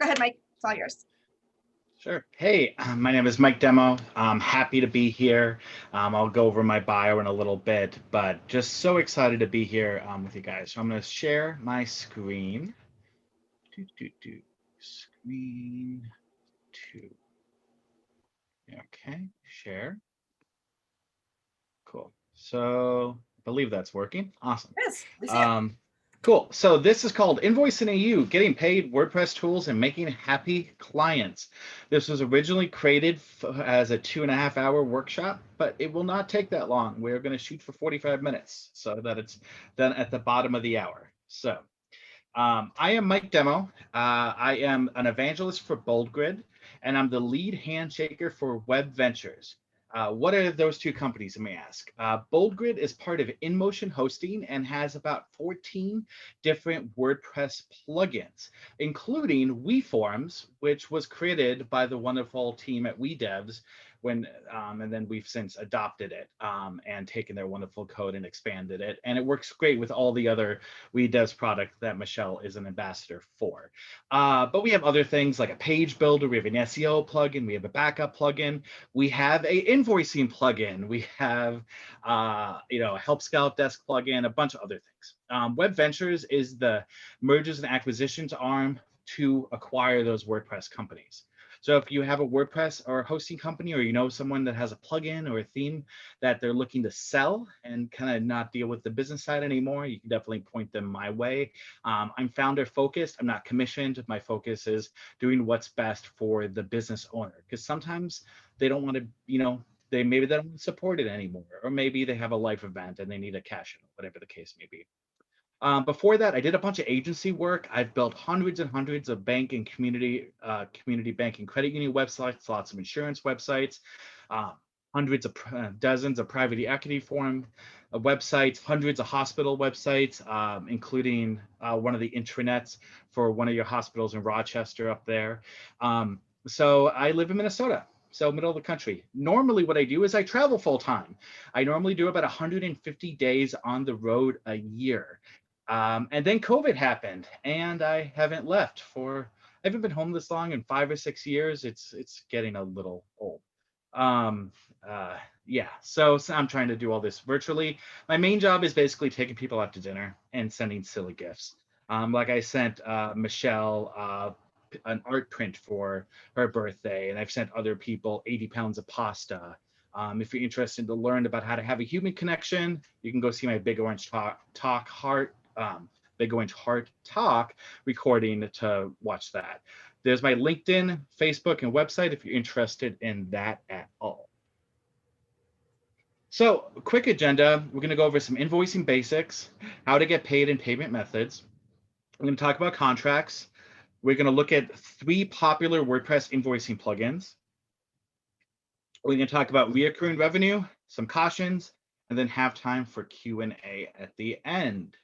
Go ahead, Mike. It's all yours. Sure. Hey, my name is Mike Demo. I'm happy to be here. I'll go over my bio in a little bit, but just so excited to be here with you guys. So I'm going to share my screen. Screen 2. Okay, share. Cool. So I believe that's working. Awesome. Yes, we see it. Cool. So this is called Invoicing AU, Getting Paid WordPress Tools and Making Happy Clients. This was originally created as a 2.5-hour workshop, but it will not take that long. We're going to shoot for 45 minutes so that it's done at the bottom of the hour. So I am Mike Demo. I am an evangelist for BoldGrid, and I'm the lead handshaker for Web Ventures. What are those two companies, you may ask? BoldGrid is part of InMotion Hosting and has about 14 different WordPress plugins, including WeForms, which was created by the wonderful team at WeDevs and then we've since adopted it and taken their wonderful code and expanded it. And it works great with all the other WeDevs product that Michelle is an ambassador for. But we have other things like a page builder, we have an SEO plugin, we have a backup plugin, we have a invoicing plugin, we have a Help Scout Desk plugin, a bunch of other things. Web Ventures is the mergers and acquisitions arm to acquire those WordPress companies. So if you have a WordPress or a hosting company, or you know someone that has a plugin or a theme that they're looking to sell and kind of not deal with the business side anymore, you can definitely point them my way. I'm founder focused. I'm not commissioned. My focus is doing what's best for the business owner, because sometimes they don't want to, maybe they don't support it anymore, or maybe they have a life event and they need a cash in, whatever the case may be. Before that, I did a bunch of agency work. I've built hundreds and hundreds of bank and community banking credit union websites, lots of insurance websites, dozens of private equity firm websites, hundreds of hospital websites, including one of the intranets for one of your hospitals in Rochester up there. So I live in Minnesota. So middle of the country. Normally what I do is I travel full time. I normally do about 150 days on the road a year. And then COVID happened and I haven't left I haven't been home this long in 5 or 6 years. It's getting a little old. Yeah, so I'm trying to do all this virtually. My main job is basically taking people out to dinner and sending silly gifts. Like I sent Michelle an art print for her birthday, and I've sent other people 80 pounds of pasta. If you're interested to learn about how to have a human connection, you can go see my Big Orange Big Orange Heart Talk recording to watch that. There's my LinkedIn, Facebook, and website if you're interested in that at all. So, quick agenda. We're going to go over some invoicing basics, how to get paid and payment methods. We're going to talk about contracts. We're going to look at 3 popular WordPress invoicing plugins. We're going to talk about recurring revenue, some cautions, and then have time for Q&A at the end.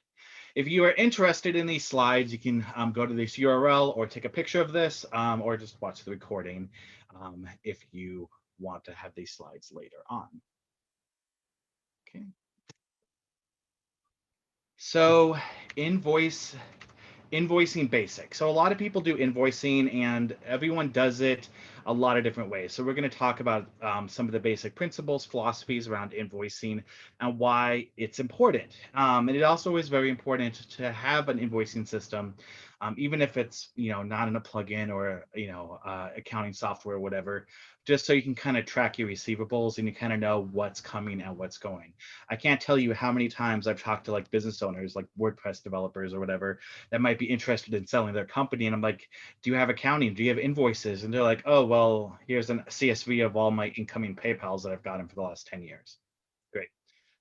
If you are interested in these slides, you can go to this URL or take a picture of this or just watch the recording if you want to have these slides later on. Okay. So invoicing basics. So a lot of people do invoicing and everyone does it a lot of different ways. So we're going to talk about some of the basic principles, philosophies around invoicing and why it's important. And it also is very important to have an invoicing system, even if it's not in a plugin or accounting software or whatever, just so you can kind of track your receivables and you kind of know what's coming and what's going. I can't tell you how many times I've talked to like business owners, like WordPress developers or whatever, that might be interested in selling their company. And I'm like, do you have accounting? Do you have invoices? And they're like, oh, well, here's a CSV of all my incoming PayPals that I've gotten for the last 10 years. Great.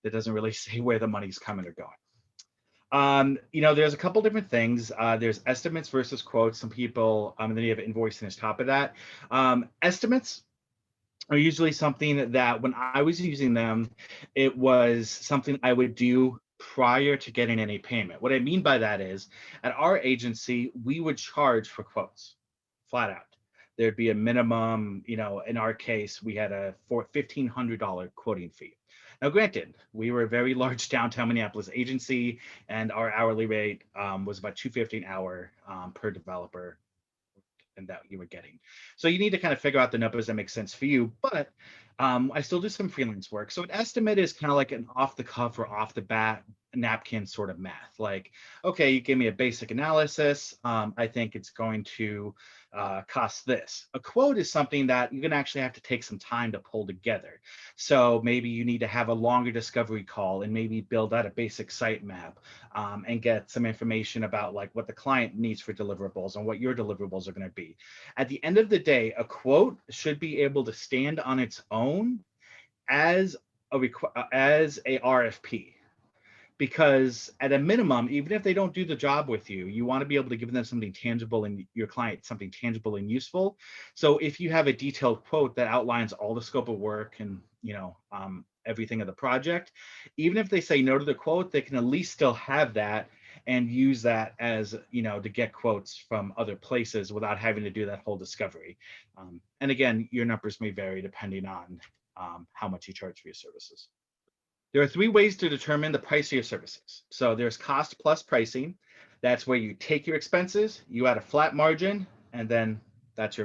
That doesn't really say where the money's coming or going. There's a couple different things. There's estimates versus quotes. Some people, and then you have invoicing as top of that. Estimates are usually something that when I was using them, it was something I would do prior to getting any payment. What I mean by that is at our agency, we would charge for quotes flat out. There'd be a minimum, in our case, we had a $1,500 quoting fee. Now, granted, we were a very large downtown Minneapolis agency, and our hourly rate was about $250 an hour per developer. than that you were getting. So you need to kind of figure out the numbers that make sense for you. But I still do some freelance work. So an estimate is kind of like an off the cuff or off the bat napkin sort of math. Like, okay, you give me a basic analysis. I think it's going to cost this. A quote is something that you're going to actually have to take some time to pull together. So maybe you need to have a longer discovery call and maybe build out a basic site map and get some information about like what the client needs for deliverables and what your deliverables are going to be. At the end of the day, a quote should be able to stand on its own as a RFP, because at a minimum, even if they don't do the job with you, you want to be able to give them something tangible and your client something tangible and useful. So if you have a detailed quote that outlines all the scope of work and everything of the project, even if they say no to the quote, they can at least still have that and use that as to get quotes from other places without having to do that whole discovery. And again, your numbers may vary depending on how much you charge for your services. There are 3 ways to determine the price of your services. So there's cost plus pricing. That's where you take your expenses, you add a flat margin, and then that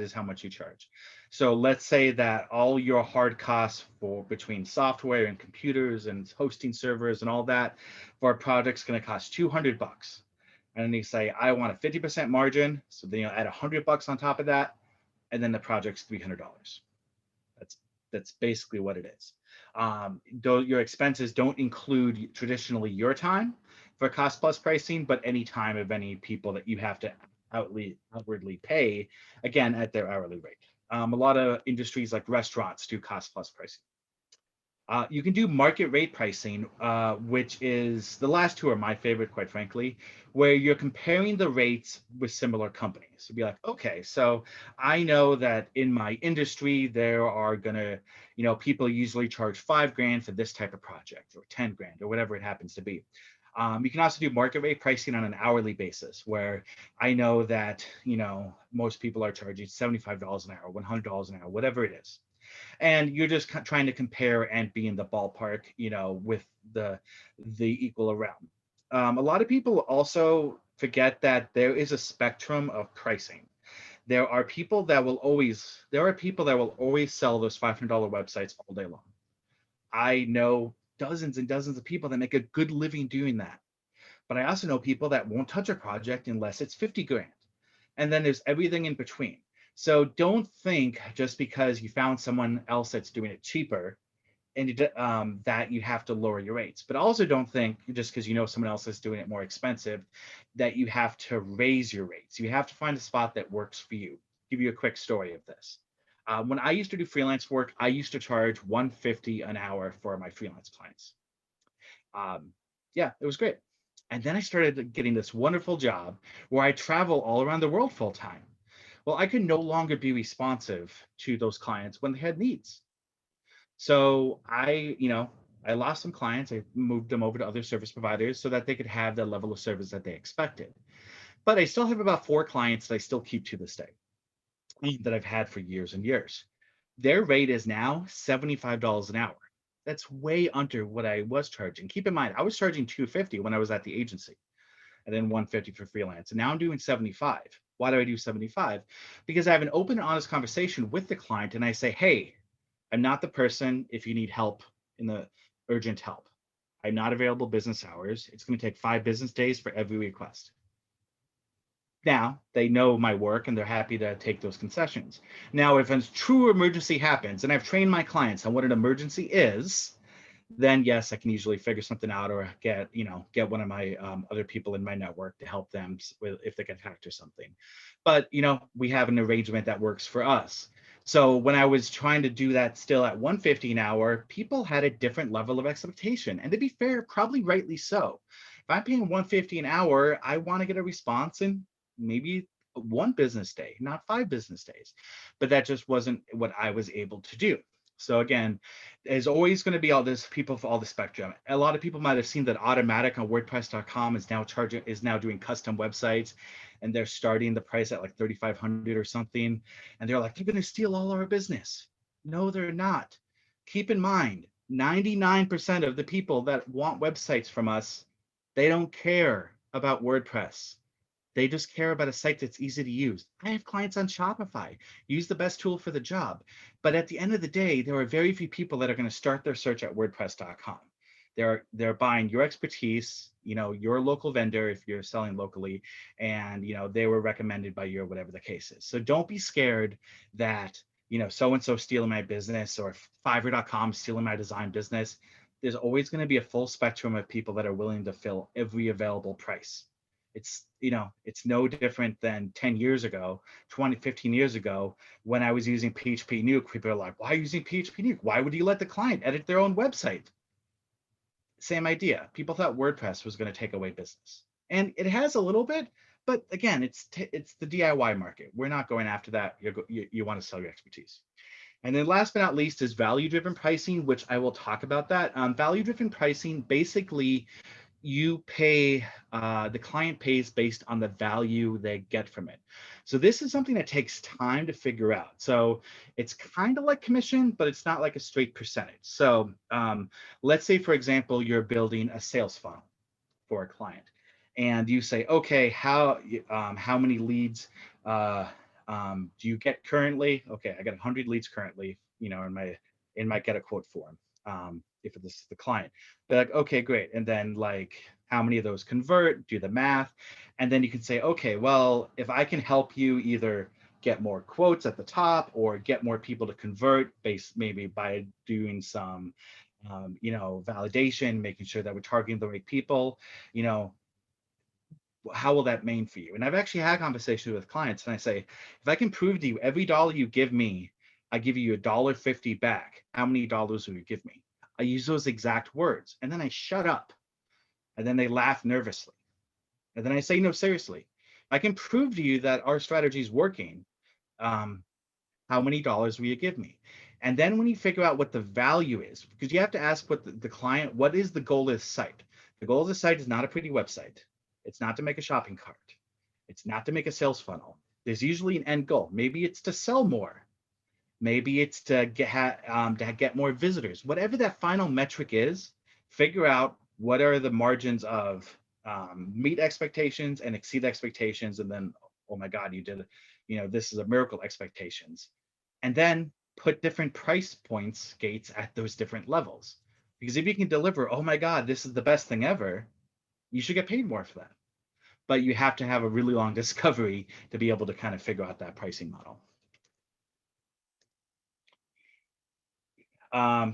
is how much you charge. So let's say that all your hard costs for between software and computers and hosting servers and all that for a project's going to cost $200. And then you say, I want a 50% margin. So then you add $100 on top of that, and then the project's $300. That's basically what it is. Though your expenses don't include traditionally your time for cost plus pricing, but any time of any people that you have to outwardly pay, again, at their hourly rate. A lot of industries like restaurants do cost plus pricing. You can do market rate pricing, which is the last 2 are my favorite, quite frankly, where you're comparing the rates with similar companies. So be like, okay, so I know that in my industry, there are gonna, people usually charge $5,000 for this type of project or 10 grand or whatever it happens to be. You can also do market rate pricing on an hourly basis, where I know that, most people are charging $75 an hour, $100 an hour, whatever it is. And you're just trying to compare and be in the ballpark, with the equal around. A lot of people also forget that there is a spectrum of pricing. There are people that will always sell those $500 websites all day long. I know dozens and dozens of people that make a good living doing that. But I also know people that won't touch a project unless it's 50 grand. And then there's everything in between. So don't think just because you found someone else that's doing it cheaper and that you have to lower your rates. But also don't think just because someone else is doing it more expensive that you have to raise your rates. You have to find a spot that works for you. I'll give you a quick story of this. When I used to do freelance work, I used to charge $150 an hour for my freelance clients. Yeah, it was great. And then I started getting this wonderful job where I travel all around the world full time. Well, I could no longer be responsive to those clients when they had needs. So I lost some clients. I moved them over to other service providers so that they could have the level of service that they expected. But I still have about 4 clients that I still keep to this day that I've had for years and years. Their rate is now $75 an hour. That's way under what I was charging. Keep in mind, I was charging $250 when I was at the agency, and then $150 for freelance. And now I'm doing $75. Why do I do $75? Because I have an open and honest conversation with the client and I say, hey, I'm not the person if you need help in the urgent help. I'm not available business hours. It's going to take 5 business days for every request. Now they know my work and they're happy to take those concessions. Now, if a true emergency happens and I've trained my clients on what an emergency is, then yes, I can usually figure something out or get one of my other people in my network to help them with if they get hacked or something. But we have an arrangement that works for us. So when I was trying to do that still at $150 an hour, people had a different level of expectation. And to be fair, probably rightly so. If I'm paying $150 an hour, I want to get a response in maybe 1 business day, not 5 business days. But that just wasn't what I was able to do. So again, there's always going to be all this people for all the spectrum. A lot of people might have seen that Automatic on WordPress.com is now doing custom websites, and they're starting the price at like $3,500 or something. And they're like, they're going to steal all our business. No, they're not. Keep in mind, 99% of the people that want websites from us, they don't care about WordPress. They just care about a site that's easy to use. I have clients on Shopify. Use the best tool for the job. But at the end of the day, there are very few people that are going to start their search at WordPress.com. They're buying your expertise, your local vendor if you're selling locally, and they were recommended by you or whatever the case is. So don't be scared that so and so stealing my business or Fiverr.com stealing my design business. There's always going to be a full spectrum of people that are willing to fill every available price. It's no different than 10 years ago, 20, 15 years ago, when I was using PHP Nuke. People are like, why are you using PHP Nuke? Why would you let the client edit their own website? Same idea. People thought WordPress was going to take away business, and it has a little bit, but again, it's the DIY market. We're not going after that. You want to sell your expertise. And then last but not least is value-driven pricing, which I will talk about that. Value-driven pricing, basically, you pay, the client pays based on the value they get from it. So this is something that takes time to figure out. So it's kind of like commission, but it's not like a straight percentage. So let's say, for example, you're building a sales funnel for a client, and you say, okay, how many leads do you get currently? Okay, I got 100 leads currently, in my get a quote form. If this is the client, they're like, okay, great. And then like, how many of those convert? Do the math, and then you can say, okay, well, if I can help you either get more quotes at the top or get more people to convert, based maybe by doing some validation, making sure that we're targeting the right people, how will that mean for you? And I've actually had conversations with clients, and I say, if I can prove to you every dollar you give me, I give you $1.50 back, how many dollars will you give me? I use those exact words, and then I shut up, and then they laugh nervously. And then I say, no, seriously, I can prove to you that our strategy is working. How many dollars will you give me? And then when you figure out what the value is, because you have to ask what the client, what is the goal of the site? The goal of the site is not a pretty website. It's not to make a shopping cart. It's not to make a sales funnel. There's usually an end goal. Maybe it's to sell more. Maybe it's to get more visitors. Whatever that final metric is, figure out what are the margins of meet expectations and exceed expectations, and then, oh my God, you did, this is a miracle expectations. And then put different price points, gates at those different levels. Because if you can deliver, oh my God, this is the best thing ever, you should get paid more for that. But you have to have a really long discovery to be able to kind of figure out that pricing model.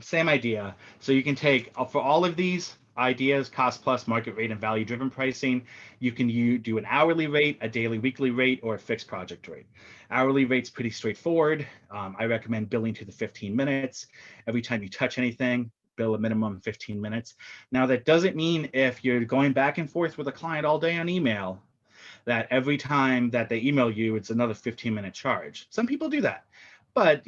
Same idea. So you can take, for all of these ideas, cost plus, market rate, and value driven pricing, you can do an hourly rate, a daily, weekly rate, or a fixed project rate. Hourly rate's pretty straightforward. I recommend billing to the 15 minutes. Every time you touch anything, bill a minimum 15 minutes. Now, that doesn't mean if you're going back and forth with a client all day on email, that every time that they email you, it's another 15-minute charge. Some people do that, but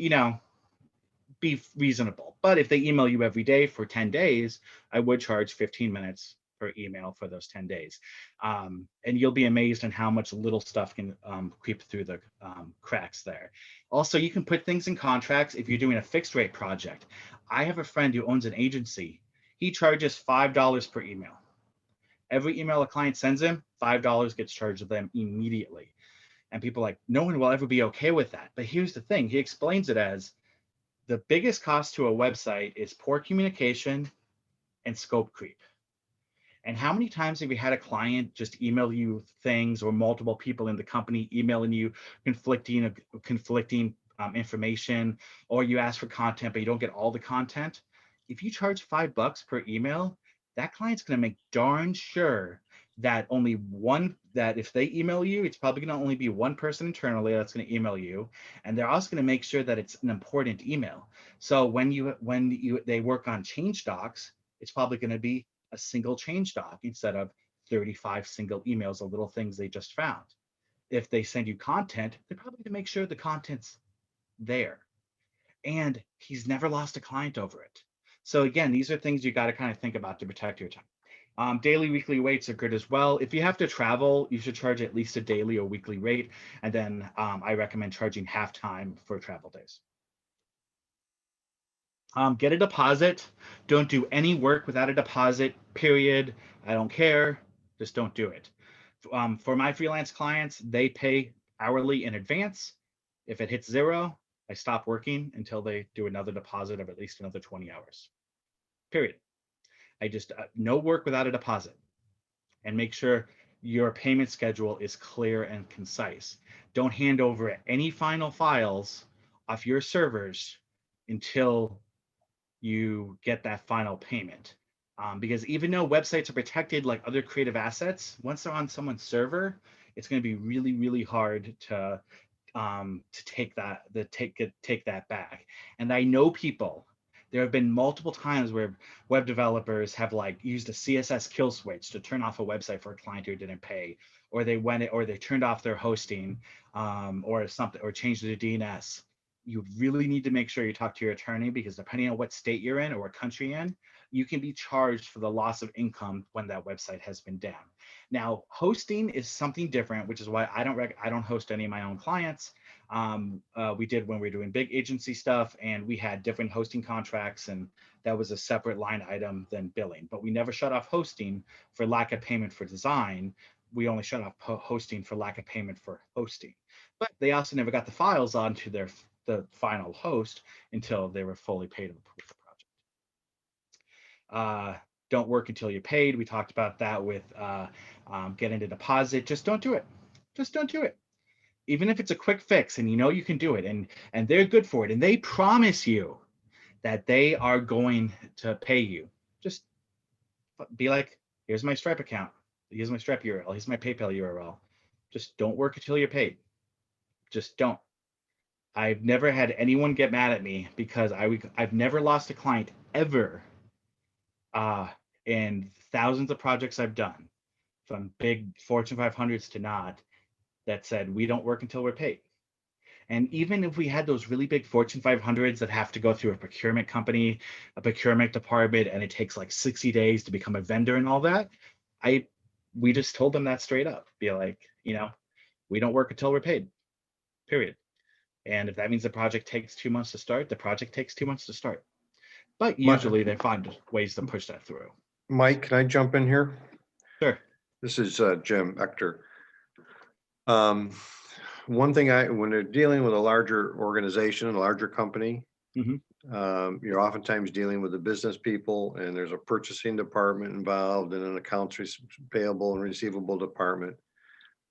be reasonable. But if they email you every day for 10 days, I would charge 15 minutes per email for those 10 days. And you'll be amazed on how much little stuff can creep through the cracks there. Also, you can put things in contracts if you're doing a fixed rate project. I have a friend who owns an agency. He charges $5 per email. Every email a client sends him, $5 gets charged to them immediately. And people are like, no one will ever be okay with that. But here's the thing. He explains it as, the biggest cost to a website is poor communication and scope creep. And how many times have you had a client just email you things, or multiple people in the company emailing you conflicting information, or you ask for content, but you don't get all the content? If you charge $5 per email, that client's going to make darn sure that that if they email you, it's probably going to only be one person internally that's going to email you, and they're also going to make sure that it's an important email. So when they work on change docs, it's probably going to be a single change doc instead of 35 single emails of little things they just found. If they send you content, they're probably going to make sure the content's there. And he's never lost a client over it. So again, these are things you got to kind of think about to protect your time. Daily, weekly rates are good as well. If you have to travel, you should charge at least a daily or weekly rate. And then I recommend charging half time for travel days. Get a deposit. Don't do any work without a deposit, period. I don't care. Just don't do it. For my freelance clients, they pay hourly in advance. If it hits zero, I stop working until they do another deposit of at least another 20 hours. Period. I just no work without a deposit, and make sure your payment schedule is clear and concise. Don't hand over any final files off your servers until you get that final payment. Because even though websites are protected like other creative assets, once they're on someone's server, it's going to be really, really hard to take that back. And I know people. There have been multiple times where web developers have like used a CSS kill switch to turn off a website for a client who didn't pay, or they turned off their hosting, or something, or changed the DNS. You really need to make sure you talk to your attorney, because depending on what state you're in or what country you're in, you can be charged for the loss of income when that website has been down. Now, hosting is something different, which is why I don't host any of my own clients. We did when we were doing big agency stuff, and we had different hosting contracts, and that was a separate line item than billing. But we never shut off hosting for lack of payment for design. We only shut off hosting for lack of payment for hosting. But they also never got the files onto the final host until they were fully paid and approved the project. Don't work until you're paid. We talked about that with getting a deposit. Just don't do it. Just don't do it. Even if it's a quick fix and you know you can do it, and they're good for it, and they promise you that they are going to pay you, just be like, here's my Stripe account. Here's my Stripe URL. Here's my PayPal URL. Just don't work until you're paid. Just don't. I've never had anyone get mad at me because I've never lost a client ever in thousands of projects I've done, from big Fortune 500s to not, that said, we don't work until we're paid. And even if we had those really big Fortune 500s that have to go through a procurement company, a procurement department, and it takes like 60 days to become a vendor and all that, we just told them that straight up. Be like, we don't work until we're paid, period. And if that means the project takes 2 months to start, the project takes 2 months to start. But usually they find ways to push that through. Mike, can I jump in here? Sure. This is Jim Ector. One thing when they're dealing with a larger organization, a larger company, you're oftentimes dealing with the business people, and there's a purchasing department involved, and an accounts payable and receivable department.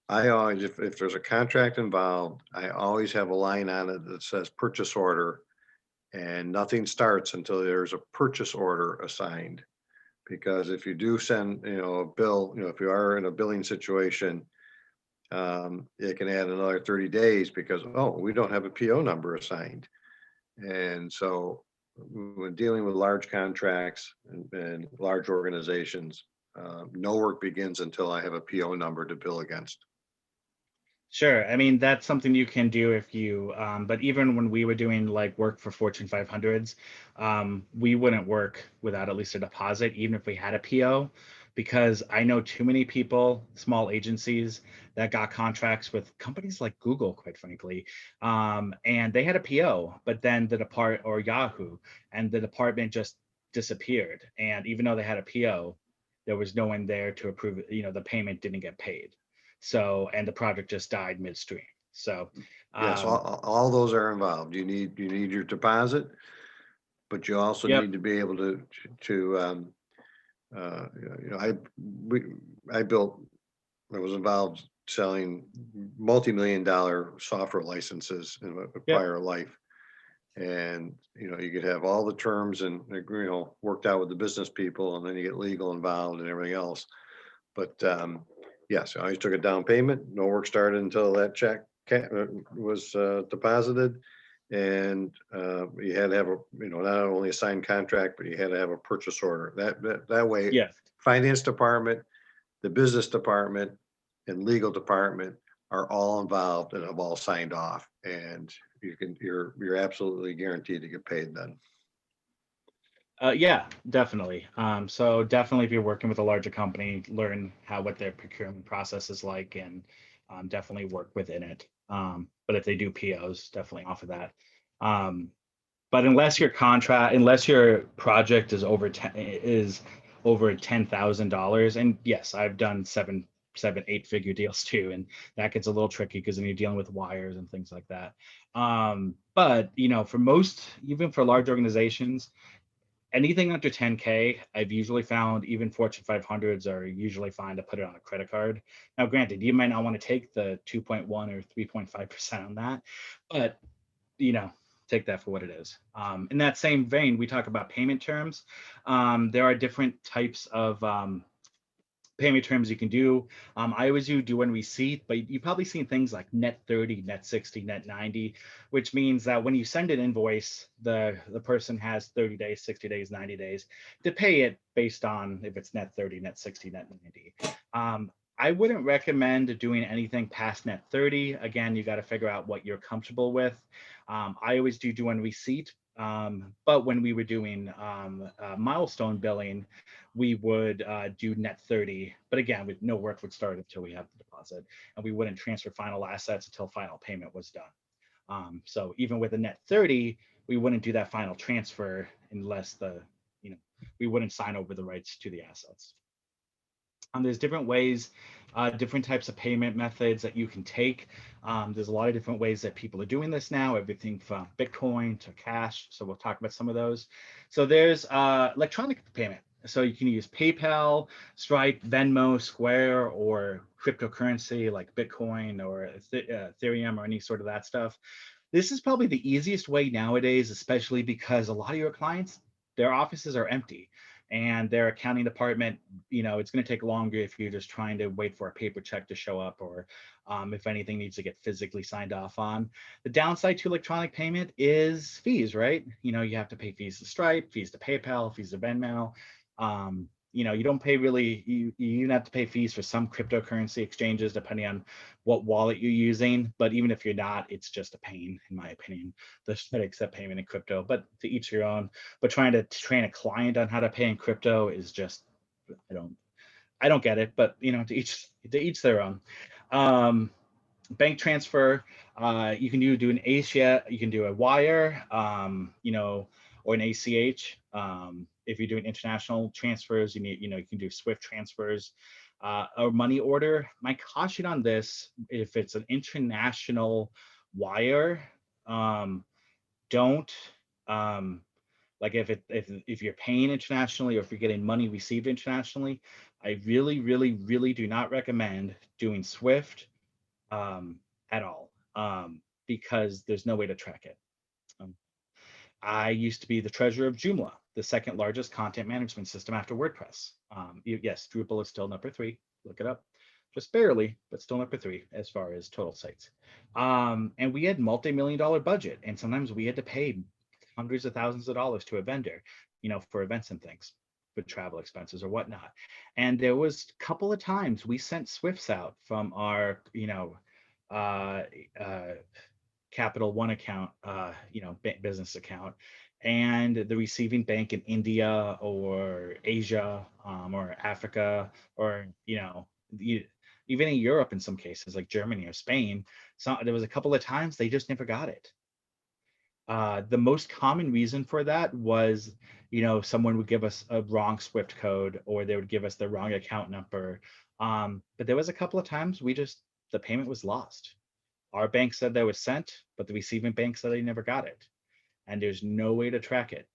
I always, if there's a contract involved, I always have a line on it that says purchase order, and nothing starts until there's a purchase order assigned. Because if you do send, a bill, if you are in a billing situation, it can add another 30 days because, we don't have a PO number assigned. And so when dealing with large contracts and large organizations, no work begins until I have a PO number to bill against. Sure. I mean, that's something you can do if you, but even when we were doing like work for Fortune 500s, we wouldn't work without at least a deposit, even if we had a PO, because I know too many people, small agencies that got contracts with companies like Google, quite frankly, and they had a PO, but then or Yahoo, and the department just disappeared. And even though they had a PO, there was no one there to approve it. The payment didn't get paid. So, and the project just died midstream. So, yes, all those are involved. You need your deposit, but you also need to be able to I was involved selling multi-million-dollar software licenses in a prior life. And, you could have all the terms and, worked out with the business people, and then you get legal involved and everything else. But, yes, I always took a down payment. No work started until that check was deposited. And you had to have not only a signed contract, but you had to have a purchase order. That way, finance department, the business department, and legal department are all involved and have all signed off. And you're absolutely guaranteed to get paid then. Yeah, definitely. So definitely, if you're working with a larger company, learn what their procurement process is like, and definitely work within it. But if they do POs, definitely offer that. But unless your project is over $10,000, and yes, I've done 7, 8-figure deals too, and that gets a little tricky because then you're dealing with wires and things like that. But for most, even for large organizations, anything under 10K, I've usually found even Fortune 500s are usually fine to put it on a credit card. Now, granted, you might not want to take the 2.1 or 3.5% on that, but take that for what it is. In that same vein, we talk about payment terms. There are different types of payment terms you can do. I always do one receipt, but you've probably seen things like net 30, net 60, net 90, which means that when you send an invoice, the person has 30 days, 60 days, 90 days to pay it based on if it's net 30, net 60, net 90. I wouldn't recommend doing anything past net 30. Again, you got to figure out what you're comfortable with. I always do one receipt, but when we were doing milestone billing, we would do net 30, but again, no work would start until we have the deposit, and we wouldn't transfer final assets until final payment was done. So even with a net 30, we wouldn't do that final transfer unless we wouldn't sign over the rights to the assets. There's different ways, different types of payment methods that you can take. There's a lot of different ways that people are doing this now, everything from Bitcoin to cash. So we'll talk about some of those. So there's electronic payment. So you can use PayPal, Stripe, Venmo, Square, or cryptocurrency like Bitcoin or Ethereum or any sort of that stuff. This is probably the easiest way nowadays, especially because a lot of your clients, their offices are empty. And their accounting department, it's going to take longer if you're just trying to wait for a paper check to show up, or if anything needs to get physically signed off on. The downside to electronic payment is fees, right? You have to pay fees to Stripe, fees to PayPal, fees to Venmo. You don't pay really, you even have to pay fees for some cryptocurrency exchanges depending on what wallet you're using. But even if you're not, it's just a pain, in my opinion, to accept payment in crypto. But to each your own. But trying to train a client on how to pay in crypto is just, I don't get it. But to each their own. Bank transfer, you can do an ACH, you can do a wire, or an ACH. If you're doing international transfers, you can do SWIFT transfers, or money order. My caution on this, if it's an international wire, don't, like if you're paying internationally or if you're getting money received internationally, I really, really, really do not recommend doing SWIFT at all, because there's no way to track it. I used to be the treasurer of Joomla, the second largest content management system after WordPress. Yes, Drupal is still number 3. Look it up. Just barely, but still number 3 as far as total sites. And we had multi-million-dollar budget, and sometimes we had to pay hundreds of thousands of dollars to a vendor, for events and things, for travel expenses or whatnot. And there was a couple of times we sent Swifts out from our, Capital One account, business account, and the receiving bank in India or Asia, or Africa, or even in Europe in some cases like Germany or Spain. So there was a couple of times they just never got it. The most common reason for that was, someone would give us a wrong SWIFT code, or they would give us the wrong account number. But there was a couple of times the payment was lost. Our bank said that was sent, but the receiving bank said they never got it, and there's no way to track it.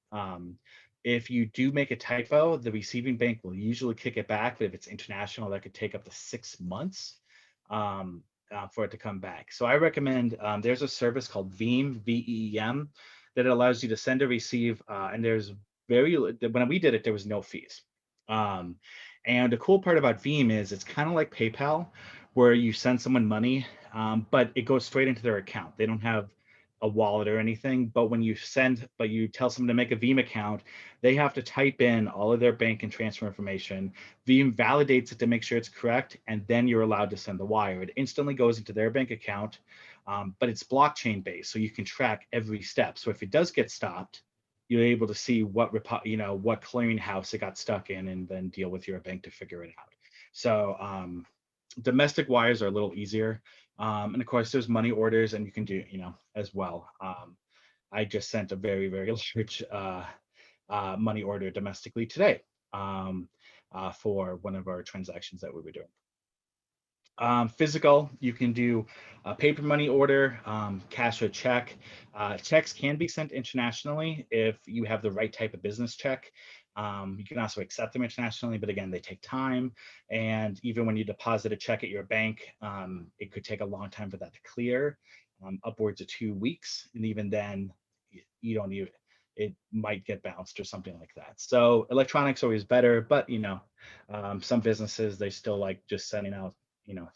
If you do make a typo, the receiving bank will usually kick it back, but if it's international, that could take up to 6 months for it to come back. So I recommend, there's a service called Veeam, VEEM, that allows you to send or receive, and when we did it, there was no fees. And the cool part about Veeam is it's kind of like PayPal, where you send someone money, but it goes straight into their account. They don't have a wallet or anything, but when you tell someone to make a Veeam account, they have to type in all of their bank and transfer information. Veeam validates it to make sure it's correct, and then you're allowed to send the wire. It instantly goes into their bank account, but it's blockchain based, so you can track every step. So if it does get stopped, you're able to see what clearinghouse it got stuck in, and then deal with your bank to figure it out. So domestic wires are a little easier. And of course, there's money orders, and you can do, as well. I just sent a very, very large money order domestically today, for one of our transactions that we were doing. Physical, you can do a paper money order, cash or check. Checks can be sent internationally if you have the right type of business check. You can also accept them internationally, but again, they take time. And even when you deposit a check at your bank, it could take a long time for that to clear, upwards of 2 weeks. And even then, you don't even, it might get bounced or something like that. So electronics always better, but some businesses, they still like just sending out,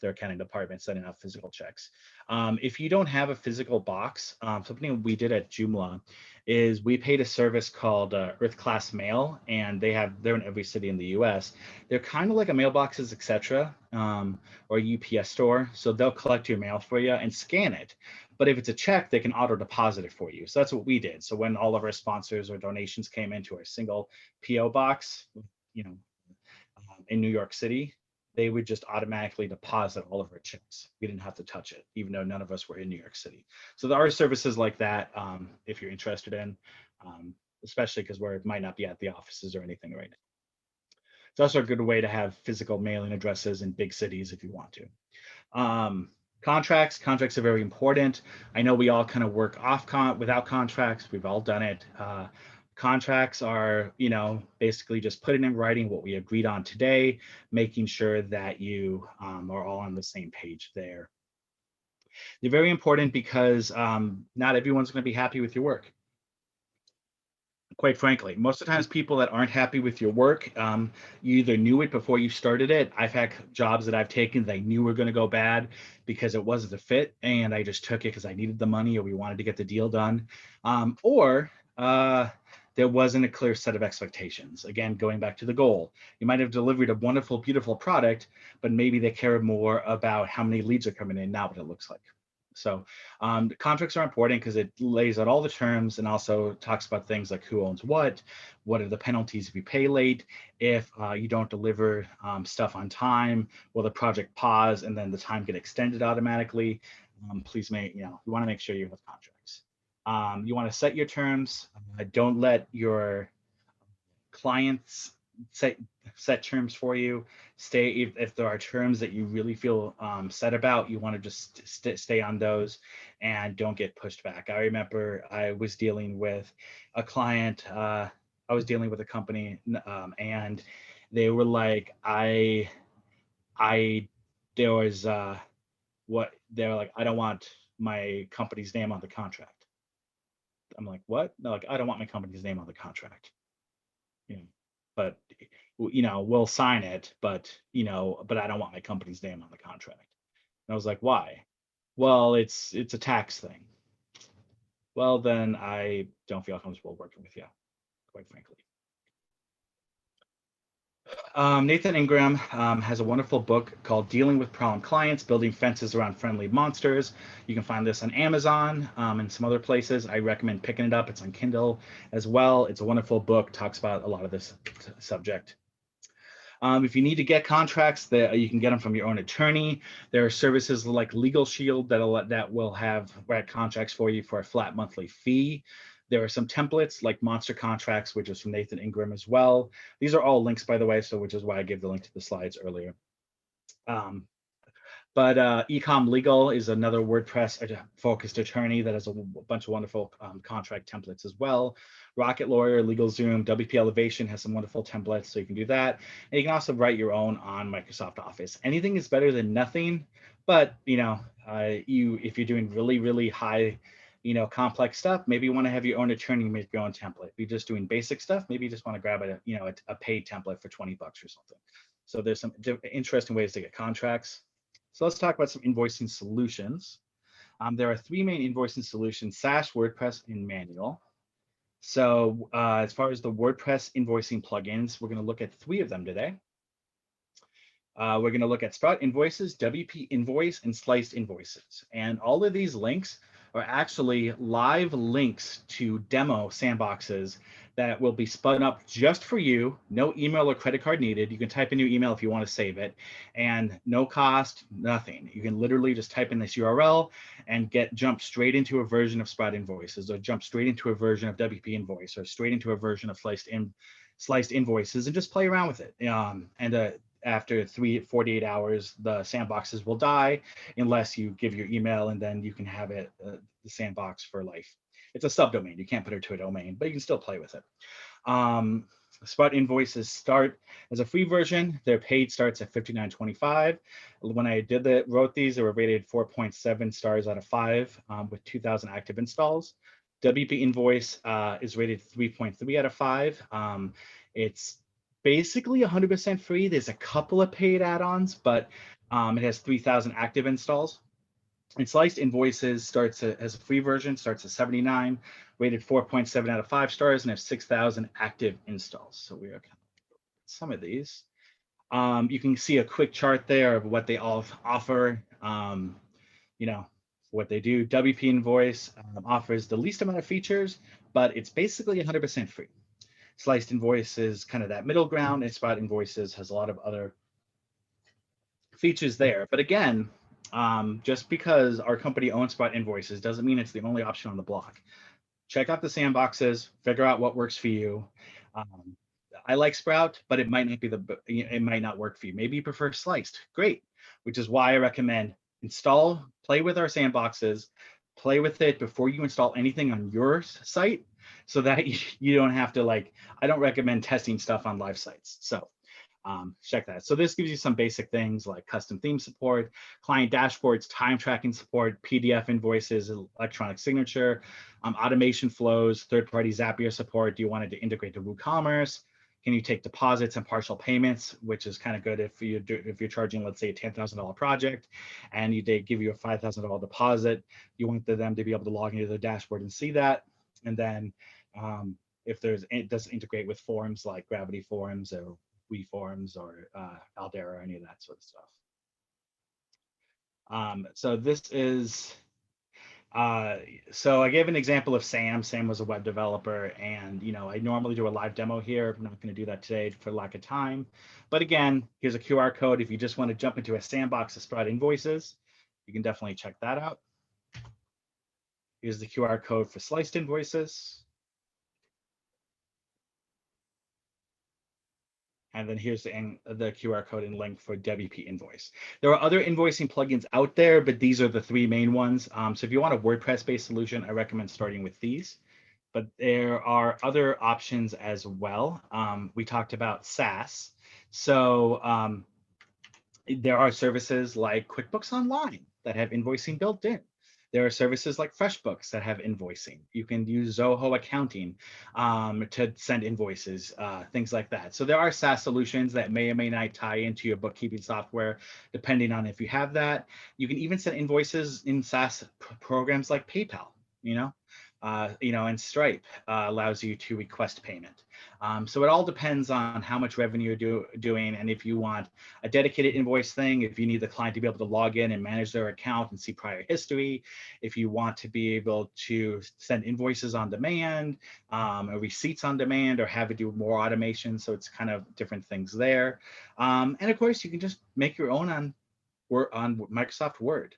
their accounting department sending out physical checks. If you don't have a physical box, something we did at Joomla is we paid a service called Earth Class Mail, and they're in every city in the U.S. They're kind of like a mailboxes, etc., or a UPS store. So they'll collect your mail for you and scan it. But if it's a check, they can auto deposit it for you. So that's what we did. So when all of our sponsors or donations came into our single PO box, in New York City, they would just automatically deposit all of our checks. We didn't have to touch it, even though none of us were in New York City. So there are services like that if you're interested in, especially because we might not be at the offices or anything right now. It's also a good way to have physical mailing addresses in big cities if you want to. Contracts are very important. I know we all kind of work without contracts. We've all done it. Contracts are, basically just putting in writing what we agreed on today, making sure that you are all on the same page there. They're very important because not everyone's going to be happy with your work. Quite frankly, most of the times people that aren't happy with your work, you either knew it before you started it. I've had jobs that I've taken that I knew were going to go bad because it wasn't a fit, and I just took it because I needed the money or we wanted to get the deal done. Or there wasn't a clear set of expectations. Again, going back to the goal, you might have delivered a wonderful, beautiful product, but maybe they care more about how many leads are coming in, not what it looks like. So the contracts are important because it lays out all the terms and also talks about things like who owns what are the penalties if you pay late, if you don't deliver stuff on time, will the project pause and then the time get extended automatically. Please you want to make sure you have contracts. You want to set your terms. Don't let your clients set terms for you. If there are terms that you really feel set about, you want to just stay on those and don't get pushed back. I remember I was dealing with a client. I was dealing with a company, and they were like, they were like, I don't want my company's name on the contract. I'm like, what? No, like, I don't want my company's name on the contract. But we'll sign it, but I don't want my company's name on the contract. And I was like, why? Well, it's a tax thing. Well, then I don't feel comfortable working with you, quite frankly. Nathan Ingram has a wonderful book called Dealing with Problem Clients, Building Fences Around Friendly Monsters. You can find this on Amazon and some other places. I recommend picking it up. It's on Kindle as well. It's a wonderful book, talks about a lot of this subject. If you need to get contracts, you can get them from your own attorney. There are services like Legal Shield that will have contracts for you for a flat monthly fee. There are some templates like Monster Contracts, which is from Nathan Ingram as well. These are all links, by the way, so which is why I gave the link to the slides earlier. But Ecom Legal is another WordPress focused attorney that has a bunch of wonderful contract templates as well. Rocket Lawyer, LegalZoom, WP Elevation has some wonderful templates, so you can do that. And you can also write your own on Microsoft Office. Anything is better than nothing, but if you're doing really, really high, complex stuff, maybe you want to have your own attorney make your own template. If you're just doing basic stuff, maybe you just want to grab a paid template for $20 or something. So there's some interesting ways to get contracts. So let's talk about some invoicing solutions. There are three main invoicing solutions: SaaS, WordPress, and manual. So as far as the WordPress invoicing plugins, we're going to look at three of them today. We're going to look at Sprout Invoices, WP Invoice, and Sliced Invoices. And all of these links are actually live links to demo sandboxes that will be spun up just for you. No email or credit card needed. You can type in your email if you want to save it, and no cost, nothing. You can literally just type in this URL and jump straight into a version of Sprout Invoices, or jump straight into a version of WP Invoice, or straight into a version of Sliced Invoices, and just play around with it. after 48 hours, the sandboxes will die unless you give your email, and then you can have it, the sandbox for life. It's a subdomain. You can't put it to a domain, but you can still play with it. Sprout invoices start as a free version. Their paid starts at $59.25. When I wrote these, they were rated 4.7 stars out of 5 with 2,000 active installs. WP Invoice is rated 3.3 out of 5. It's basically 100% free. There's a couple of paid add-ons, but it has 3,000 active installs. And Sliced Invoices starts as a free version, starts at 79, rated 4.7 out of 5 stars, and has 6,000 active installs. So we are some of these. You can see a quick chart there of what they all offer. You know, what they do. WP Invoice offers the least amount of features, but it's basically 100% free. Sliced Invoice is kind of that middle ground, and Sprout Invoices has a lot of other features there. But again, just because our company owns Sprout Invoices doesn't mean it's the only option on the block. Check out the sandboxes, figure out what works for you. I like Sprout, but it might not work for you. Maybe you prefer Sliced. Great, which is why I recommend play with our sandboxes, play with it before you install anything on your site, so that you don't have to I don't recommend testing stuff on live sites. So check that. So this gives you some basic things like custom theme support, client dashboards, time tracking support, PDF invoices, electronic signature, automation flows, third-party Zapier support. Do you want it to integrate to WooCommerce? Can you take deposits and partial payments, which is kind of good if you're charging, let's say, a $10,000 project, and they give you a $5,000 deposit. You want them to be able to log into the dashboard and see that. And then if it doesn't integrate with forms like Gravity Forms or WeForms or Aldera or any of that sort of stuff. So this is, so I gave an example of Sam. Sam was a web developer, and I normally do a live demo here. I'm not going to do that today for lack of time. But again, here's a QR code. If you just want to jump into a sandbox of Sprout Invoices, you can definitely check that out. Here's the QR code for Sliced Invoices. And then here's the QR code and link for WP Invoice. There are other invoicing plugins out there, but these are the 3 main ones. So if you want a WordPress-based solution, I recommend starting with these. But there are other options as well. We talked about SaaS. So there are services like QuickBooks Online that have invoicing built in. There are services like FreshBooks that have invoicing. You can use Zoho Accounting to send invoices, things like that. So there are SaaS solutions that may or may not tie into your bookkeeping software, depending on if you have that. You can even send invoices in SaaS programs like PayPal, and Stripe allows you to request payment. So it all depends on how much revenue you're doing, and if you want a dedicated invoice thing, if you need the client to be able to log in and manage their account and see prior history, if you want to be able to send invoices on demand, or receipts on demand, or have it do more automation. So it's kind of different things there. And of course, you can just make your own on Microsoft Word.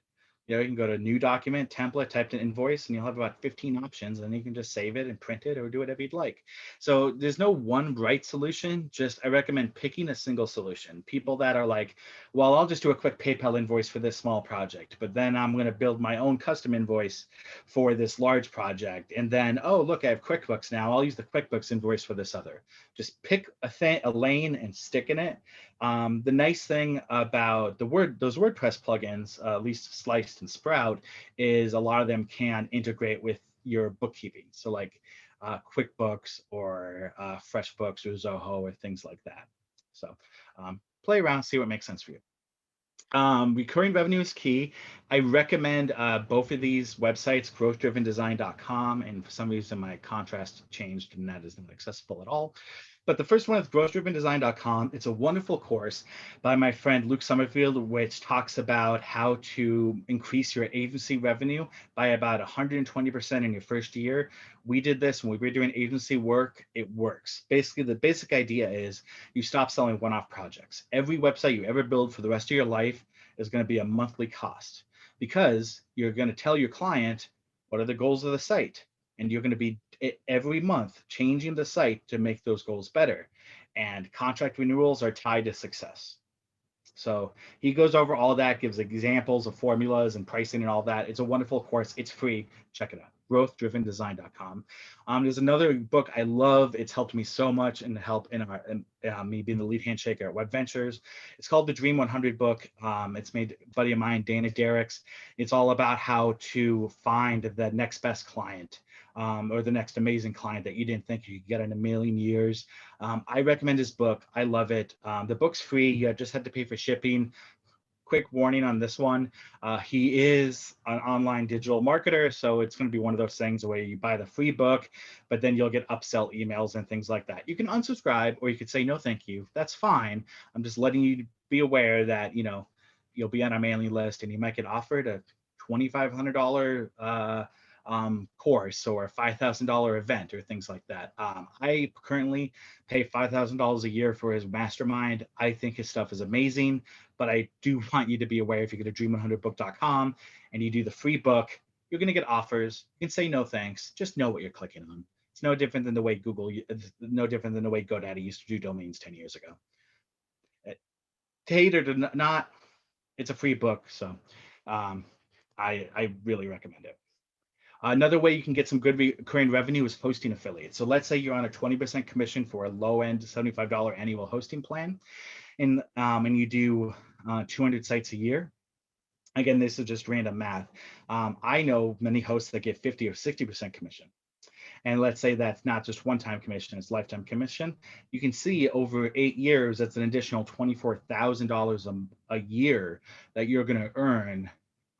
You can go to new document, template, type in invoice, and you'll have about 15 options, and you can just save it and print it or do whatever you'd like. So there's no one right solution. Just I recommend picking a single solution. People that are like, well, I'll just do a quick PayPal invoice for this small project, but then I'm going to build my own custom invoice for this large project. And then, oh, look, I have QuickBooks now. I'll use the QuickBooks invoice for this other. Just pick a lane and stick in it. The nice thing about those WordPress plugins, at least Sliced and Sprout, is a lot of them can integrate with your bookkeeping. So like QuickBooks or FreshBooks or Zoho or things like that. So play around, see what makes sense for you. Recurring revenue is key. I recommend both of these websites, growthdrivendesign.com, and for some reason my contrast changed and that is not accessible at all. But the first one is growthdrivendesign.com. It's a wonderful course by my friend Luke Summerfield, which talks about how to increase your agency revenue by about 120% in your first year. We did this when we were doing agency work. It works. Basically, the basic idea is you stop selling one-off projects. Every website you ever build for the rest of your life is going to be a monthly cost, because you're going to tell your client what are the goals of the site, and you're going to be every month changing the site to make those goals better. And contract renewals are tied to success. So he goes over all that, gives examples of formulas and pricing and all that. It's a wonderful course. It's free. Check it out. growthdrivendesign.com. There's another book I love. It's helped me so much and help in me being the lead handshaker at Web Ventures. It's called the Dream 100 book. It's made a buddy of mine, Dana Derricks. It's all about how to find the next best client. Or the next amazing client that you didn't think you could get in a million years. I recommend his book. I love it. The book's free. You just had to pay for shipping. Quick warning on this one. He is an online digital marketer, so it's going to be one of those things where you buy the free book, but then you'll get upsell emails and things like that. You can unsubscribe, or you could say no thank you. That's fine. I'm just letting you be aware that you'll be on our mailing list and you might get offered a $2,500 course or a $5,000 event or things like that. I currently pay $5,000 a year for his mastermind. I think his stuff is amazing, but I do want you to be aware if you go to dream100book.com and you do the free book, you're going to get offers. You can say no thanks. Just know what you're clicking on. It's no different than the way no different than the way GoDaddy used to do domains 10 years ago. To hate or to not, it's a free book, so I really recommend it. Another way you can get some good recurring revenue is hosting affiliates. So let's say you're on a 20% commission for a low-end $75 annual hosting plan, and you do 200 sites a year. Again, this is just random math. I know many hosts that get 50 or 60% commission. And let's say that's not just one-time commission, it's lifetime commission. You can see over 8 years, that's an additional $24,000 a year that you're going to earn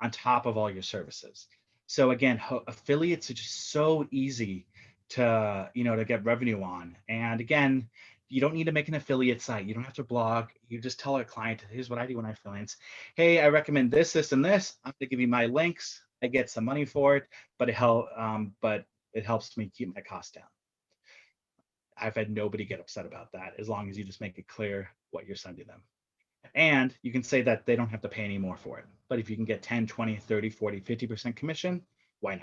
on top of all your services. So again, affiliates are just so easy to get revenue on. And again, you don't need to make an affiliate site. You don't have to blog. You just tell a client, here's what I do when I freelance. Hey, I recommend this, this, and this. I'm going to give you my links. I get some money for it, but it helps me keep my costs down. I've had nobody get upset about that as long as you just make it clear what you're sending them. And you can say that they don't have to pay any more for it. But if you can get 10, 20, 30, 40, 50% commission, why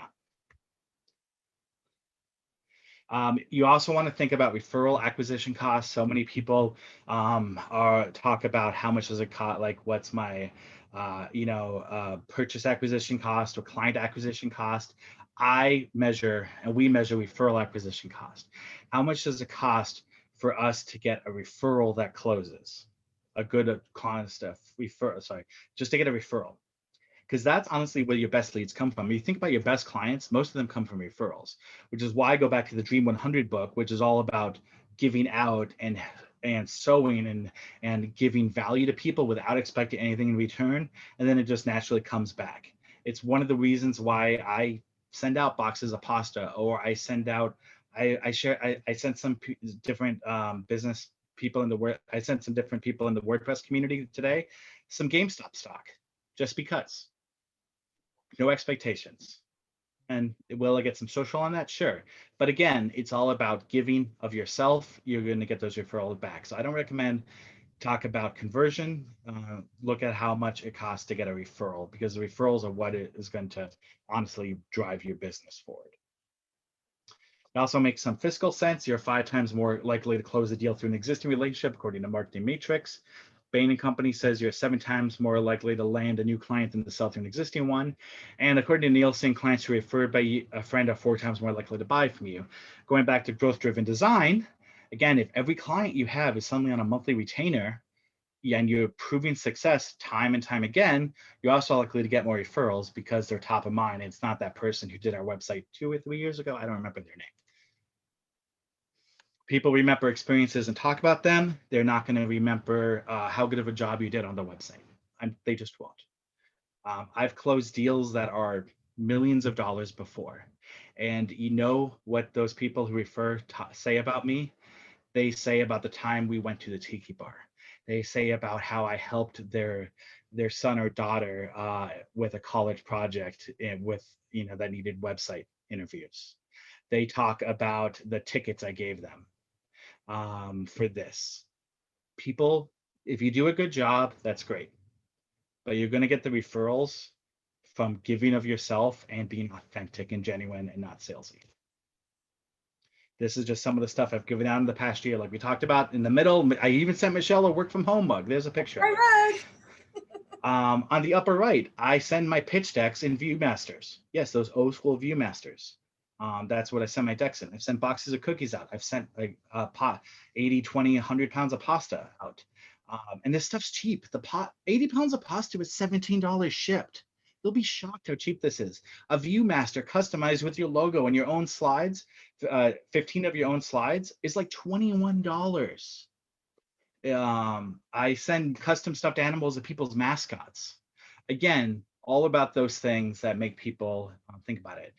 not? You also want to think about referral acquisition costs. So many people talk about how much does it cost, like what's my purchase acquisition cost or client acquisition cost. We measure referral acquisition cost. How much does it cost for us to get a referral that closes? A good cost of just to get a referral. Because that's honestly where your best leads come from. When you think about your best clients, most of them come from referrals, which is why I go back to the Dream 100 book, which is all about giving out and sowing and giving value to people without expecting anything in return. And then it just naturally comes back. It's one of the reasons why I send out boxes of pasta, or I send out, I sent some different business people in the I sent some different people in the WordPress community today some GameStop stock, just because. No expectations. And will I get some social on that? Sure. But again, it's all about giving of yourself. You're going to get those referrals back. So I don't recommend talk about conversion. Look at how much it costs to get a referral, because the referrals are what is going to honestly drive your business forward. It also makes some fiscal sense. You're 5 times more likely to close a deal through an existing relationship, according to Marketing Matrix. Bain & Company says you're 7 times more likely to land a new client than to sell through an existing one. And according to Nielsen, clients who are referred by a friend are 4 times more likely to buy from you. Going back to growth-driven design, again, if every client you have is suddenly on a monthly retainer, and you're proving success time and time again, you're also likely to get more referrals because they're top of mind. And it's not that person who did our website 2 or 3 years ago. I don't remember their name. People remember experiences and talk about them. They're not going to remember how good of a job you did on the website. They just won't. I've closed deals that are millions of dollars before. And you know what those people who refer say about me? They say about the time we went to the tiki bar. They say about how I helped their son or daughter with a college project that needed website interviews. They talk about the tickets I gave them for this. People, if you do a good job, that's great. But you're going to get the referrals from giving of yourself and being authentic and genuine and not salesy. This is just some of the stuff I've given out in the past year. Like we talked about in the middle, I even sent Michelle a work from home mug. There's a picture. On the upper right, I send my pitch decks in ViewMasters. Yes, those old school ViewMasters. That's what I send my decks in. I've sent boxes of cookies out. I've sent like pot, 80, 20, 100 pounds of pasta out. And this stuff's cheap. The pot, 80 pounds of pasta was $17 shipped. You'll be shocked how cheap this is. A ViewMaster customized with your logo and your own slides, 15 of your own slides, is like $21. I send custom stuffed animals of people's mascots. Again, all about those things that make people think about it.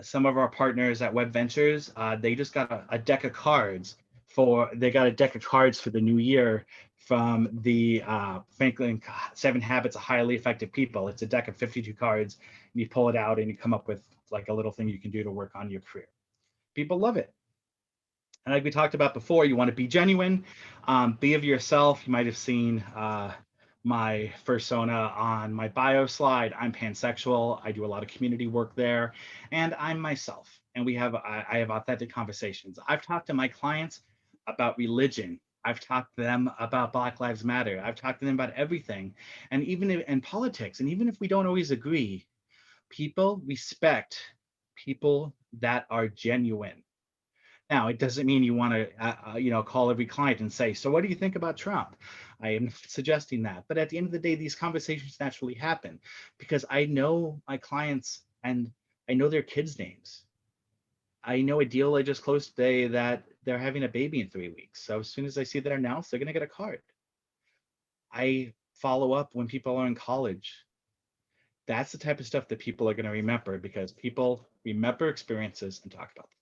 Some of our partners at Web Ventures, they just got a deck of cards for the new year from the Franklin 7 Habits of Highly Effective People. It's a deck of 52 cards, and you pull it out and you come up with like a little thing you can do to work on your career. People love it. And like we talked about before, you want to be genuine, be of yourself. You might have seen my persona on my bio slide. I'm pansexual. I do a lot of community work there, and I'm myself. And I have authentic conversations. I've talked to my clients about religion. I've talked to them about Black Lives Matter. I've talked to them about everything, and even in politics. And even if we don't always agree, people respect people that are genuine. Now, it doesn't mean you want to, call every client and say, so what do you think about Trump? I am not suggesting that. But at the end of the day, these conversations naturally happen because I know my clients and I know their kids' names. I know a deal I just closed today that they're having a baby in 3 weeks. So as soon as I see that announced, they're going to get a card. I follow up when people are in college. That's the type of stuff that people are going to remember because people remember experiences and talk about them.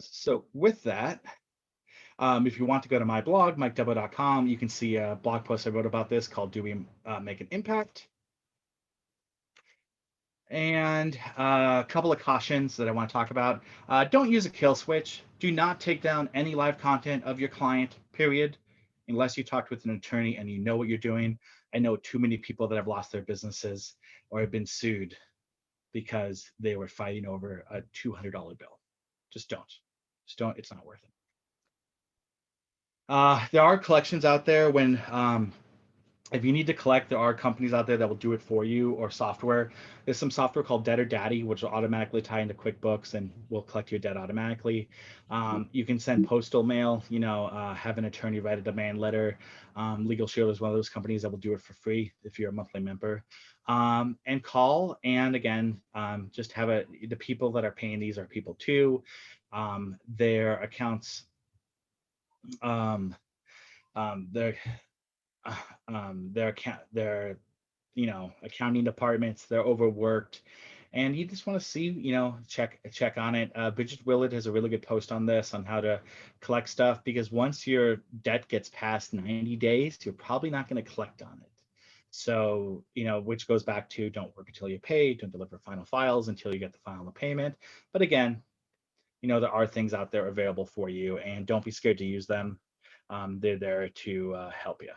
So with that, if you want to go to my blog, mikedubbo.com, you can see a blog post I wrote about this called Do We Make an Impact? And a couple of cautions that I want to talk about. Don't use a kill switch. Do not take down any live content of your client, period, unless you talked with an attorney and you know what you're doing. I know too many people that have lost their businesses or have been sued because they were fighting over a $200 bill. Just don't. It's not worth it. There are collections out there when, if you need to collect, there are companies out there that will do it for you or software. There's some software called Debt or Daddy, which will automatically tie into QuickBooks and will collect your debt automatically. You can send postal mail, have an attorney write a demand letter. Legal Shield is one of those companies that will do it for free if you're a monthly member. And call, and again, just have the people that are paying these are people too. Their accounts, their accounting departments, they're overworked, and you just want to see, check on it. Bridget Willett has a really good post on this on how to collect stuff, because once your debt gets past 90 days, you're probably not going to collect on it. So, which goes back to don't work until you pay, don't deliver final files until you get the final payment. But again, there are things out there available for you, and don't be scared to use them. They're there to help you.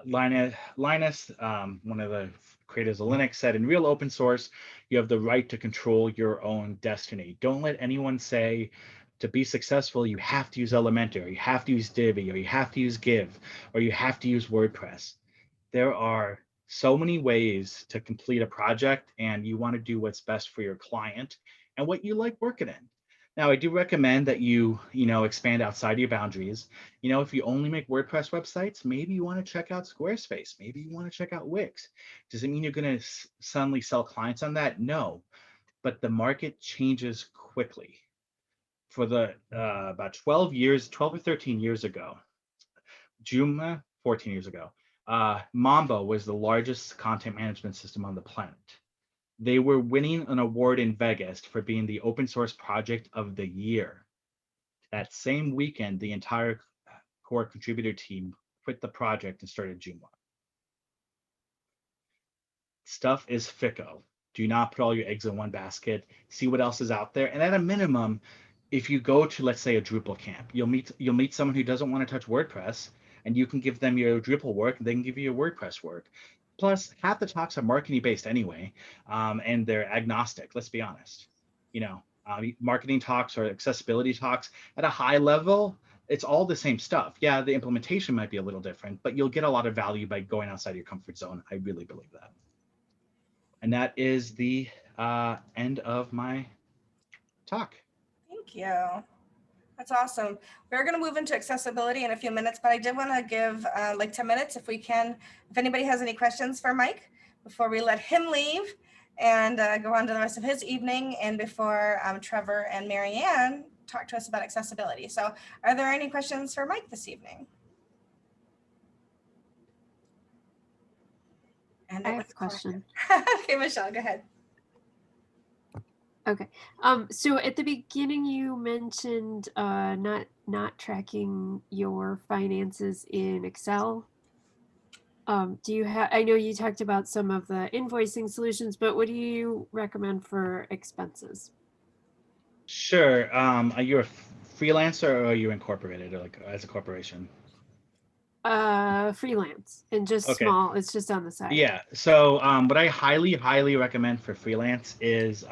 Linus, one of the creators of Linux, said, in real open source, you have the right to control your own destiny. Don't let anyone say to be successful, you have to use Elementor, or you have to use Divi, or you have to use Give, or you have to use WordPress. There are so many ways to complete a project, and you want to do what's best for your client and what you like working in. Now, I do recommend that you, expand outside of your boundaries. If you only make WordPress websites, maybe you want to check out Squarespace. Maybe you want to check out Wix. Does it mean you're going to suddenly sell clients on that? No, but the market changes quickly. For the about 12 or 13 years ago, 14 years ago, Mambo was the largest content management system on the planet. They were winning an award in Vegas for being the open source project of the year. That same weekend, the entire core contributor team quit the project and started Joomla. Stuff is fickle. Do not put all your eggs in one basket. See what else is out there. And at a minimum, if you go to, let's say, a Drupal camp, you'll meet someone who doesn't want to touch WordPress, and you can give them your Drupal work, and they can give you your WordPress work. Plus, half the talks are marketing based anyway, and they're agnostic. Let's be honest. marketing talks or accessibility talks at a high level. It's all the same stuff. Yeah, the implementation might be a little different, but you'll get a lot of value by going outside your comfort zone. I really believe that. And that is the end of my talk. Thank you. That's awesome. We're going to move into accessibility in a few minutes, but I did want to give like 10 minutes if we can, if anybody has any questions for Mike before we let him leave and go on to the rest of his evening, and before Trevor and Marianne talk to us about accessibility. So are there any questions for Mike this evening? And I have a question. Okay, Michelle, go ahead. Okay. So at the beginning, you mentioned not tracking your finances in Excel. Do you have? I know you talked about some of the invoicing solutions, but what do you recommend for expenses? Sure. Are you a freelancer or are you incorporated, or like as a corporation? Freelance and just Okay. small. It's just on the side. Yeah. So what I highly recommend for freelance is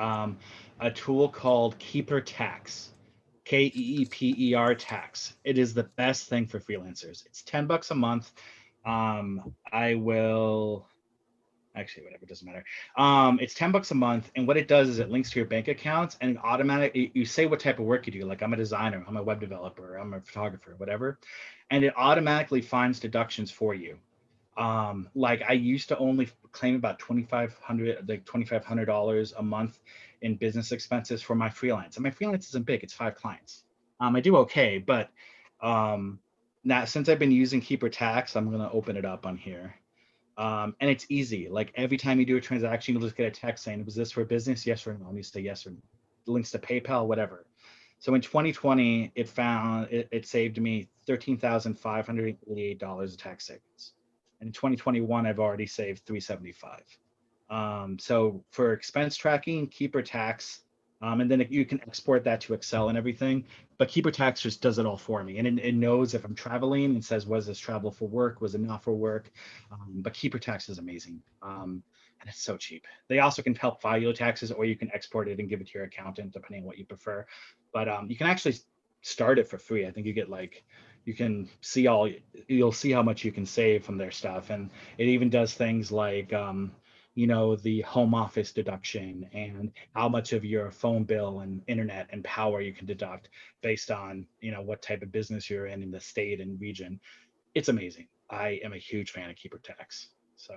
a tool called Keeper Tax, Keeper Tax. It is the best thing for freelancers. It's $10 a month. I will actually, whatever, it doesn't matter. It's $10 a month, and what it does is it links to your bank accounts, and automatically you say what type of work you do. Like, I'm a designer, I'm a web developer, I'm a photographer, whatever, and it automatically finds deductions for you. Like, I used to only claim about $2,500 a month in business expenses for my freelance, and my freelance isn't big; it's 5 clients. I do okay, but now since I've been using Keeper Tax, I'm gonna open it up on here. And it's easy. Like, every time you do a transaction, you'll just get a text saying, was this for business? Yes or no. And you say yes or no. Links to PayPal, whatever. So in 2020, it saved me $13,588 of tax savings. And in 2021, I've already saved $375. So for expense tracking, Keeper Tax, and then you can export that to Excel and everything. But Keeper Tax just does it all for me, and it knows if I'm traveling and says, was this travel for work? Was it not for work? But Keeper Tax is amazing, and it's so cheap. They also can help file your taxes, or you can export it and give it to your accountant, depending on what you prefer. But you can actually start it for free. I think you get you can see you'll see how much you can save from their stuff, and it even does things like the home office deduction and how much of your phone bill and internet and power you can deduct based on, what type of business you're in the state and region. It's amazing. I am a huge fan of Keeper Tax. So.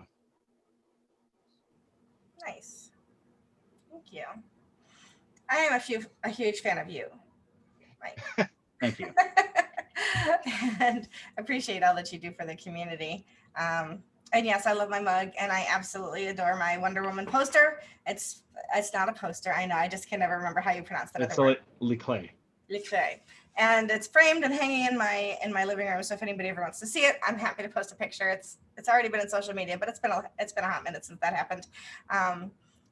Nice. Thank you. I am a huge fan of you, Mike. Thank you. And appreciate all that you do for the community. And yes, I love my mug, and I absolutely adore my Wonder Woman poster. It's not a poster. I know. I just can never remember how you pronounce that. It's Leclerc. Leclerc. And it's framed and hanging in my living room. So if anybody ever wants to see it, I'm happy to post a picture. It's already been in social media, but it's been a hot minute since that happened.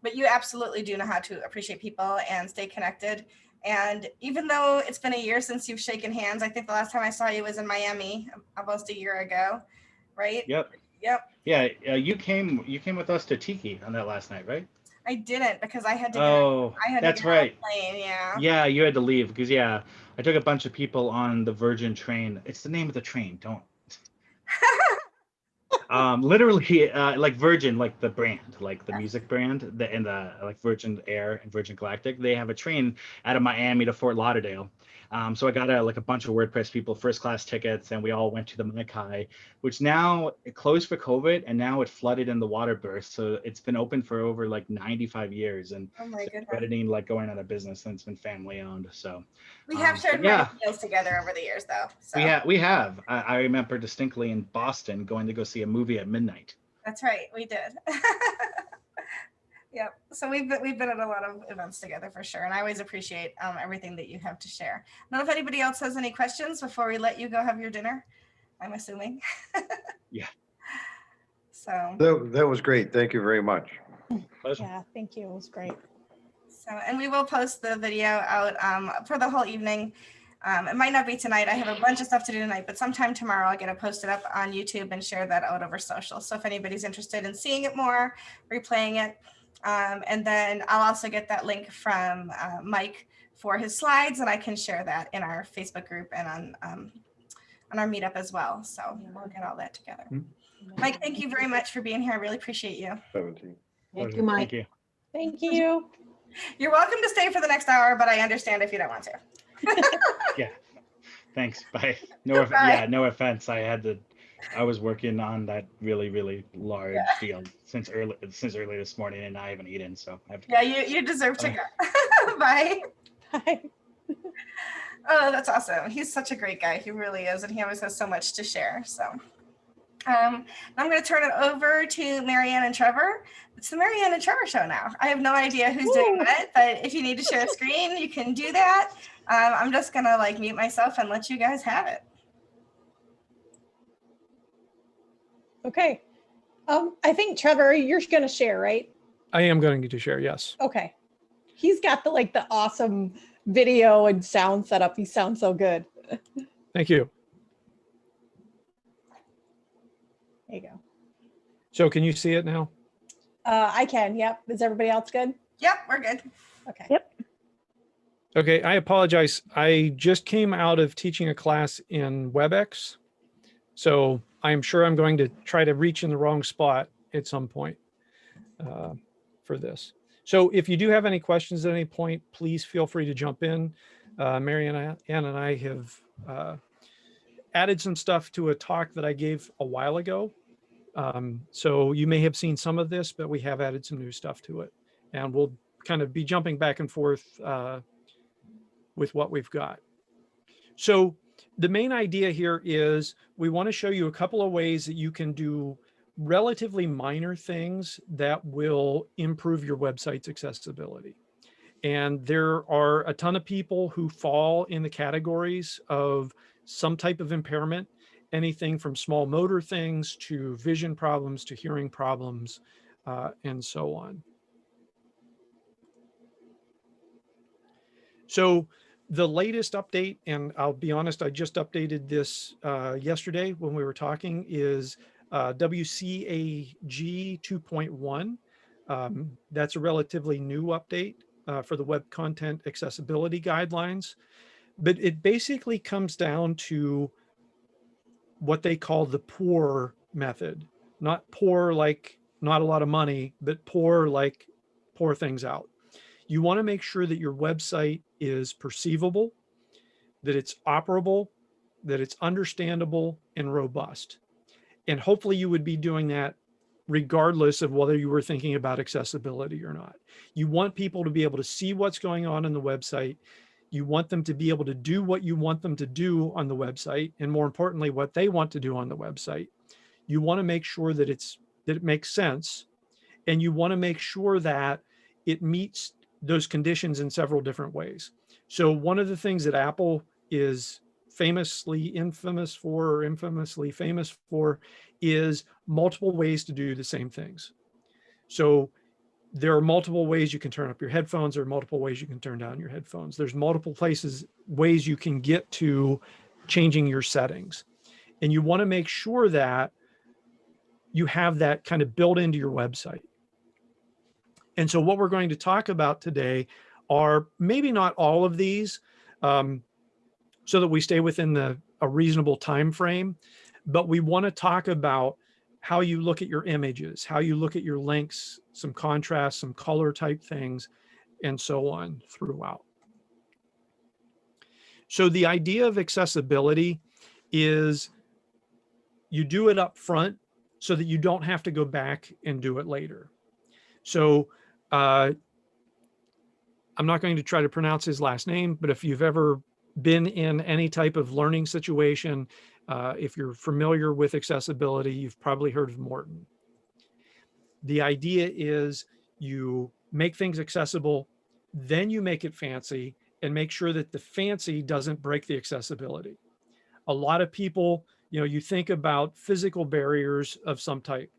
But you absolutely do know how to appreciate people and stay connected. And even though it's been a year since you've shaken hands, I think the last time I saw you was in Miami almost a year ago, right? Yep. Yeah, you came with us to Tiki on that last night, right? I didn't, because I had to. That's right. Plane, yeah. Yeah, you had to leave because I took a bunch of people on the Virgin train. It's the name of the train. Don't. Literally, like Virgin, like the brand, like the music brand, and like Virgin Air and Virgin Galactic. They have a train out of Miami to Fort Lauderdale. So I got a bunch of WordPress people, first class tickets, and we all went to the Manakai, which now it closed for COVID, and now it flooded in the water burst. So it's been open for over 95 years, and editing going out of business, and it's been family owned. So we have shared many meals together over the years, though. So. We have. I remember distinctly in Boston going to go see a movie at midnight. That's right, we did. Yep. So we've been at a lot of events together for sure, and I always appreciate everything that you have to share. I don't know if anybody else has any questions before we let you go have your dinner. I'm assuming. Yeah. So. That was great. Thank you very much. Pleasure. Yeah, thank you. It was great. So, and we will post the video out for the whole evening. It might not be tonight. I have a bunch of stuff to do tonight, but sometime tomorrow I'll get it posted up on YouTube and share that out over social. So if anybody's interested in seeing it more, replaying it, And then I'll also get that link from Mike for his slides, and I can share that in our Facebook group and on our Meetup as well. So we'll get all that together. Mike, thank you very much for being here. I really appreciate you. 17. Thank you, Mike. Thank you. Thank you. You're welcome to stay for the next hour, but I understand if you don't want to. Yeah. Thanks. Bye. No, Bye. yeah, no offense. I was working on that really, really large deal since early this morning, and I haven't eaten, so I have to. Yeah, you deserve to go. Bye. Bye. Oh, that's awesome. He's such a great guy. He really is, and he always has so much to share. So I'm going to turn it over to Marianne and Trevor. It's the Marianne and Trevor show now. I have no idea who's doing what, but if you need to share a screen, you can do that. I'm just going to mute myself and let you guys have it. Okay. I think Trevor, you're going to share, right? I am going to share, yes. Okay. He's got the awesome video and sound setup. He sounds so good. Thank you. There you go. So can you see it now? I can. Yep. Is everybody else good? Yep, we're good. Okay. Yep. Okay, I apologize. I just came out of teaching a class in WebEx. So I'm sure I'm going to try to reach in the wrong spot at some point for this. So if you do have any questions at any point, please feel free to jump in. Marianne and I have added some stuff to a talk that I gave a while ago. So you may have seen some of this, but we have added some new stuff to it. And we'll kind of be jumping back and forth with what we've got. So the main idea here is we want to show you a couple of ways that you can do relatively minor things that will improve your website's accessibility. And there are a ton of people who fall in the categories of some type of impairment, anything from small motor things to vision problems to hearing problems, and so on. So the latest update, and I'll be honest, I just updated this yesterday when we were talking, is WCAG 2.1. That's a relatively new update for the web content accessibility guidelines. But it basically comes down to what they call the pour method. Not pour like not a lot of money, but pour like pour things out. You want to make sure that your website is perceivable, that it's operable, that it's understandable and robust. And hopefully you would be doing that regardless of whether you were thinking about accessibility or not. You want people to be able to see what's going on in the website. You want them to be able to do what you want them to do on the website, and more importantly, what they want to do on the website. You want to make sure that it makes sense, and you want to make sure that it meets those conditions in several different ways. So one of the things that Apple is infamously famous for is multiple ways to do the same things. So there are multiple ways you can turn up your headphones. There are multiple ways you can turn down your headphones. There's multiple ways you can get to changing your settings. And you want to make sure that you have that kind of built into your website. And so what we're going to talk about today are maybe not all of these, so that we stay within a reasonable time frame, but we want to talk about how you look at your images, how you look at your links, some contrast, some color type things, and so on throughout. So the idea of accessibility is you do it up front so that you don't have to go back and do it later. So I'm not going to try to pronounce his last name, but if you've ever been in any type of learning situation, if you're familiar with accessibility, you've probably heard of Morton. The idea is you make things accessible, then you make it fancy, and make sure that the fancy doesn't break the accessibility. A lot of people, you think about physical barriers of some type.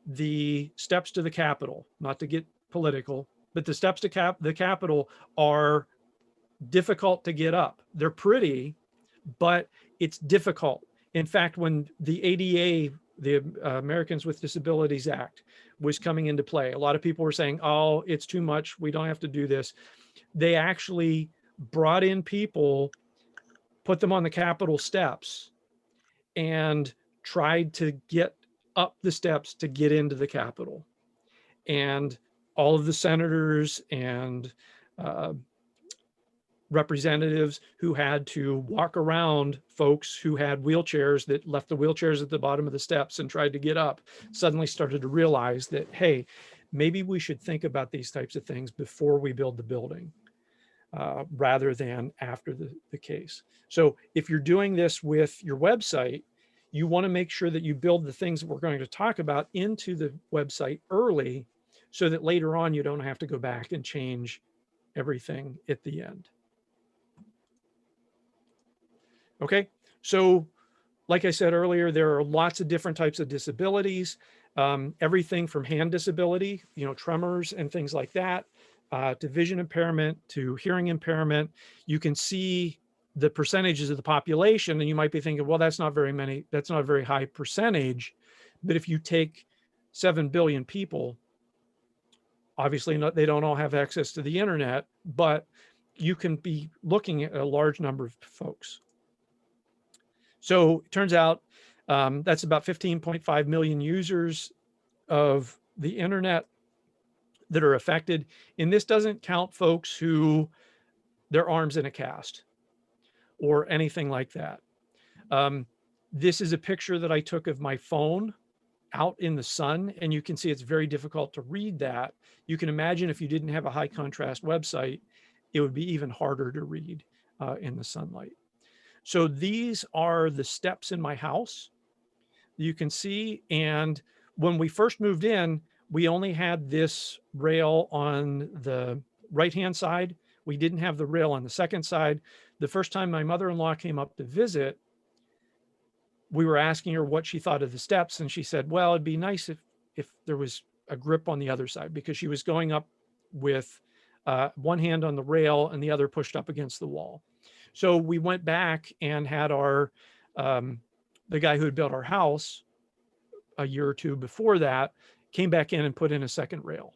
The steps to the Capitol, not to get political, but the steps to the Capitol are difficult to get up. They're pretty, but it's difficult. In fact, when the ADA the Americans with Disabilities Act was coming into play. A lot of people were saying, oh, it's too much, we don't have to do this. They actually brought in people, put them on the Capitol steps, and tried to get up the steps to get into the Capitol. And all of the senators and representatives who had to walk around folks who had wheelchairs, that left the wheelchairs at the bottom of the steps and tried to get up, suddenly started to realize that, hey, maybe we should think about these types of things before we build the building, rather than after the case. So if you're doing this with your website, you want to make sure that you build the things that we're going to talk about into the website early, so that later on you don't have to go back and change everything at the end. Okay, so like I said earlier, there are lots of different types of disabilities, everything from hand disability, tremors and things like that, to vision impairment, to hearing impairment. You can see the percentages of the population, and you might be thinking, well, that's not very many, that's not a very high percentage. But if you take 7 billion people, obviously they don't all have access to the internet, but you can be looking at a large number of folks. So it turns out that's about 15.5 million users of the internet that are affected. And this doesn't count folks who their arm's in a cast or anything like that. This is a picture that I took of my phone out in the sun, and you can see it's very difficult to read that. You can imagine if you didn't have a high contrast website, it would be even harder to read in the sunlight. So these are the steps in my house, you can see. And when we first moved in, we only had this rail on the right-hand side. We didn't have the rail on the second side. The first time my mother-in-law came up to visit, we were asking her what she thought of the steps. And she said, well, it'd be nice if there was a grip on the other side, because she was going up with one hand on the rail and the other pushed up against the wall. So we went back and had our, the guy who had built our house a year or two before that, came back in and put in a second rail.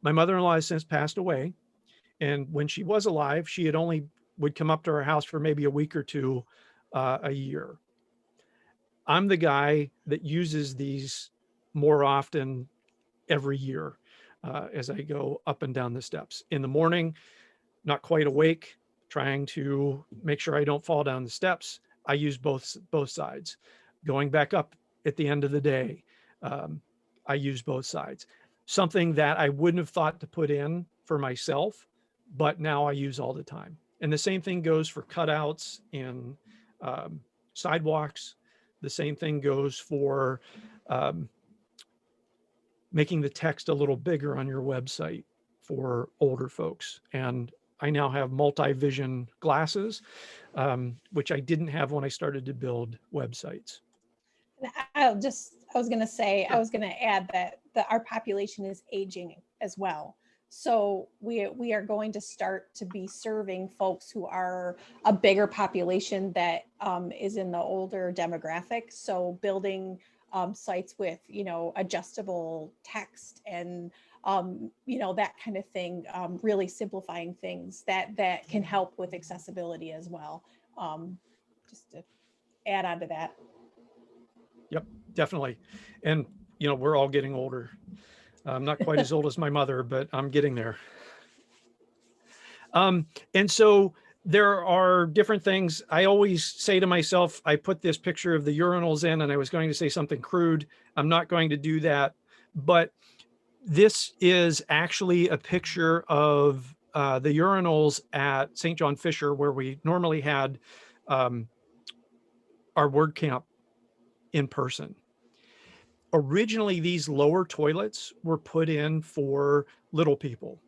My mother-in-law has since passed away. And when she was alive, she had only would come up to our house for maybe a week or two a year. I'm the guy that uses these more often every year as I go up and down the steps. In the morning, not quite awake, trying to make sure I don't fall down the steps, I use both sides. Going back up at the end of the day, I use both sides. Something that I wouldn't have thought to put in for myself, but now I use all the time. And the same thing goes for cutouts in sidewalks. The same thing goes for making the text a little bigger on your website for older folks. And I now have multi-vision glasses, which I didn't have when I started to build websites. I was going to add that our population is aging as well. So we are going to start to be serving folks who are a bigger population that is in the older demographic. So building sites with, adjustable text and, that kind of thing, really simplifying things that can help with accessibility as well. Just to add on to that. Yep, definitely. And, we're all getting older. I'm not quite as old as my mother, but I'm getting there. And so there are different things. I always say to myself, I put this picture of the urinals in, and I was going to say something crude. I'm not going to do that. But this is actually a picture of the urinals at St. John Fisher, where we normally had our WordCamp in person. Originally, these lower toilets were put in for little people.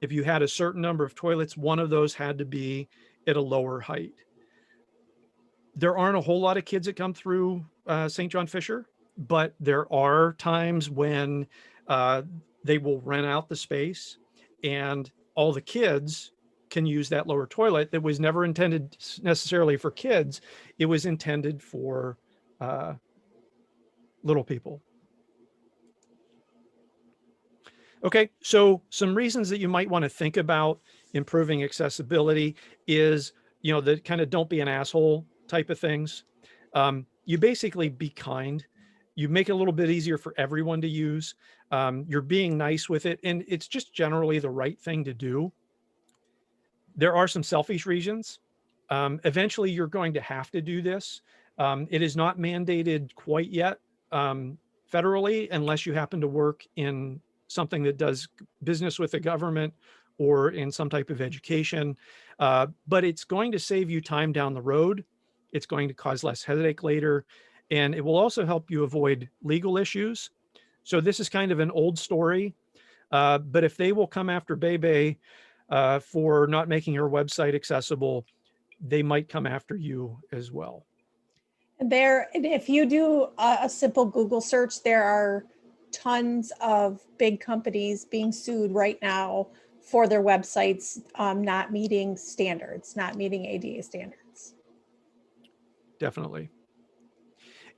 If you had a certain number of toilets, one of those had to be at a lower height. There aren't a whole lot of kids that come through St. John Fisher, but there are times when they will rent out the space and all the kids can use that lower toilet that was never intended necessarily for kids. It was intended for little people. Okay, so some reasons that you might want to think about improving accessibility is, the kind of don't be an asshole type of things. You basically be kind. You make it a little bit easier for everyone to use. You're being nice with it, and it's just generally the right thing to do. There are some selfish reasons. Eventually, you're going to have to do this. It is not mandated quite yet federally, unless you happen to work in something that does business with the government or in some type of education. But it's going to save you time down the road. It's going to cause less headache later. And it will also help you avoid legal issues. So this is kind of an old story. But if they will come after Bebe for not making her website accessible, they might come after you as well. If you do a simple Google search, there are tons of big companies being sued right now for their websites not meeting standards, not meeting ADA standards. Definitely.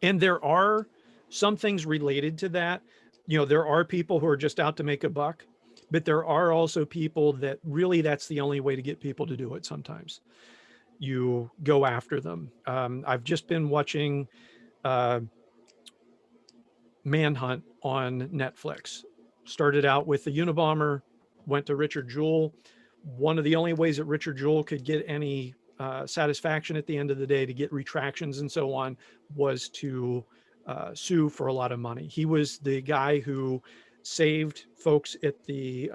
And there are some things related to that. There are people who are just out to make a buck, but there are also people that really that's the only way to get people to do it sometimes. You go after them. I've just been watching Manhunt on Netflix. Started out with the Unabomber, went to Richard Jewell. One of the only ways that Richard Jewell could get any satisfaction at the end of the day, to get retractions and so on, was to sue for a lot of money. He was the guy who saved folks at the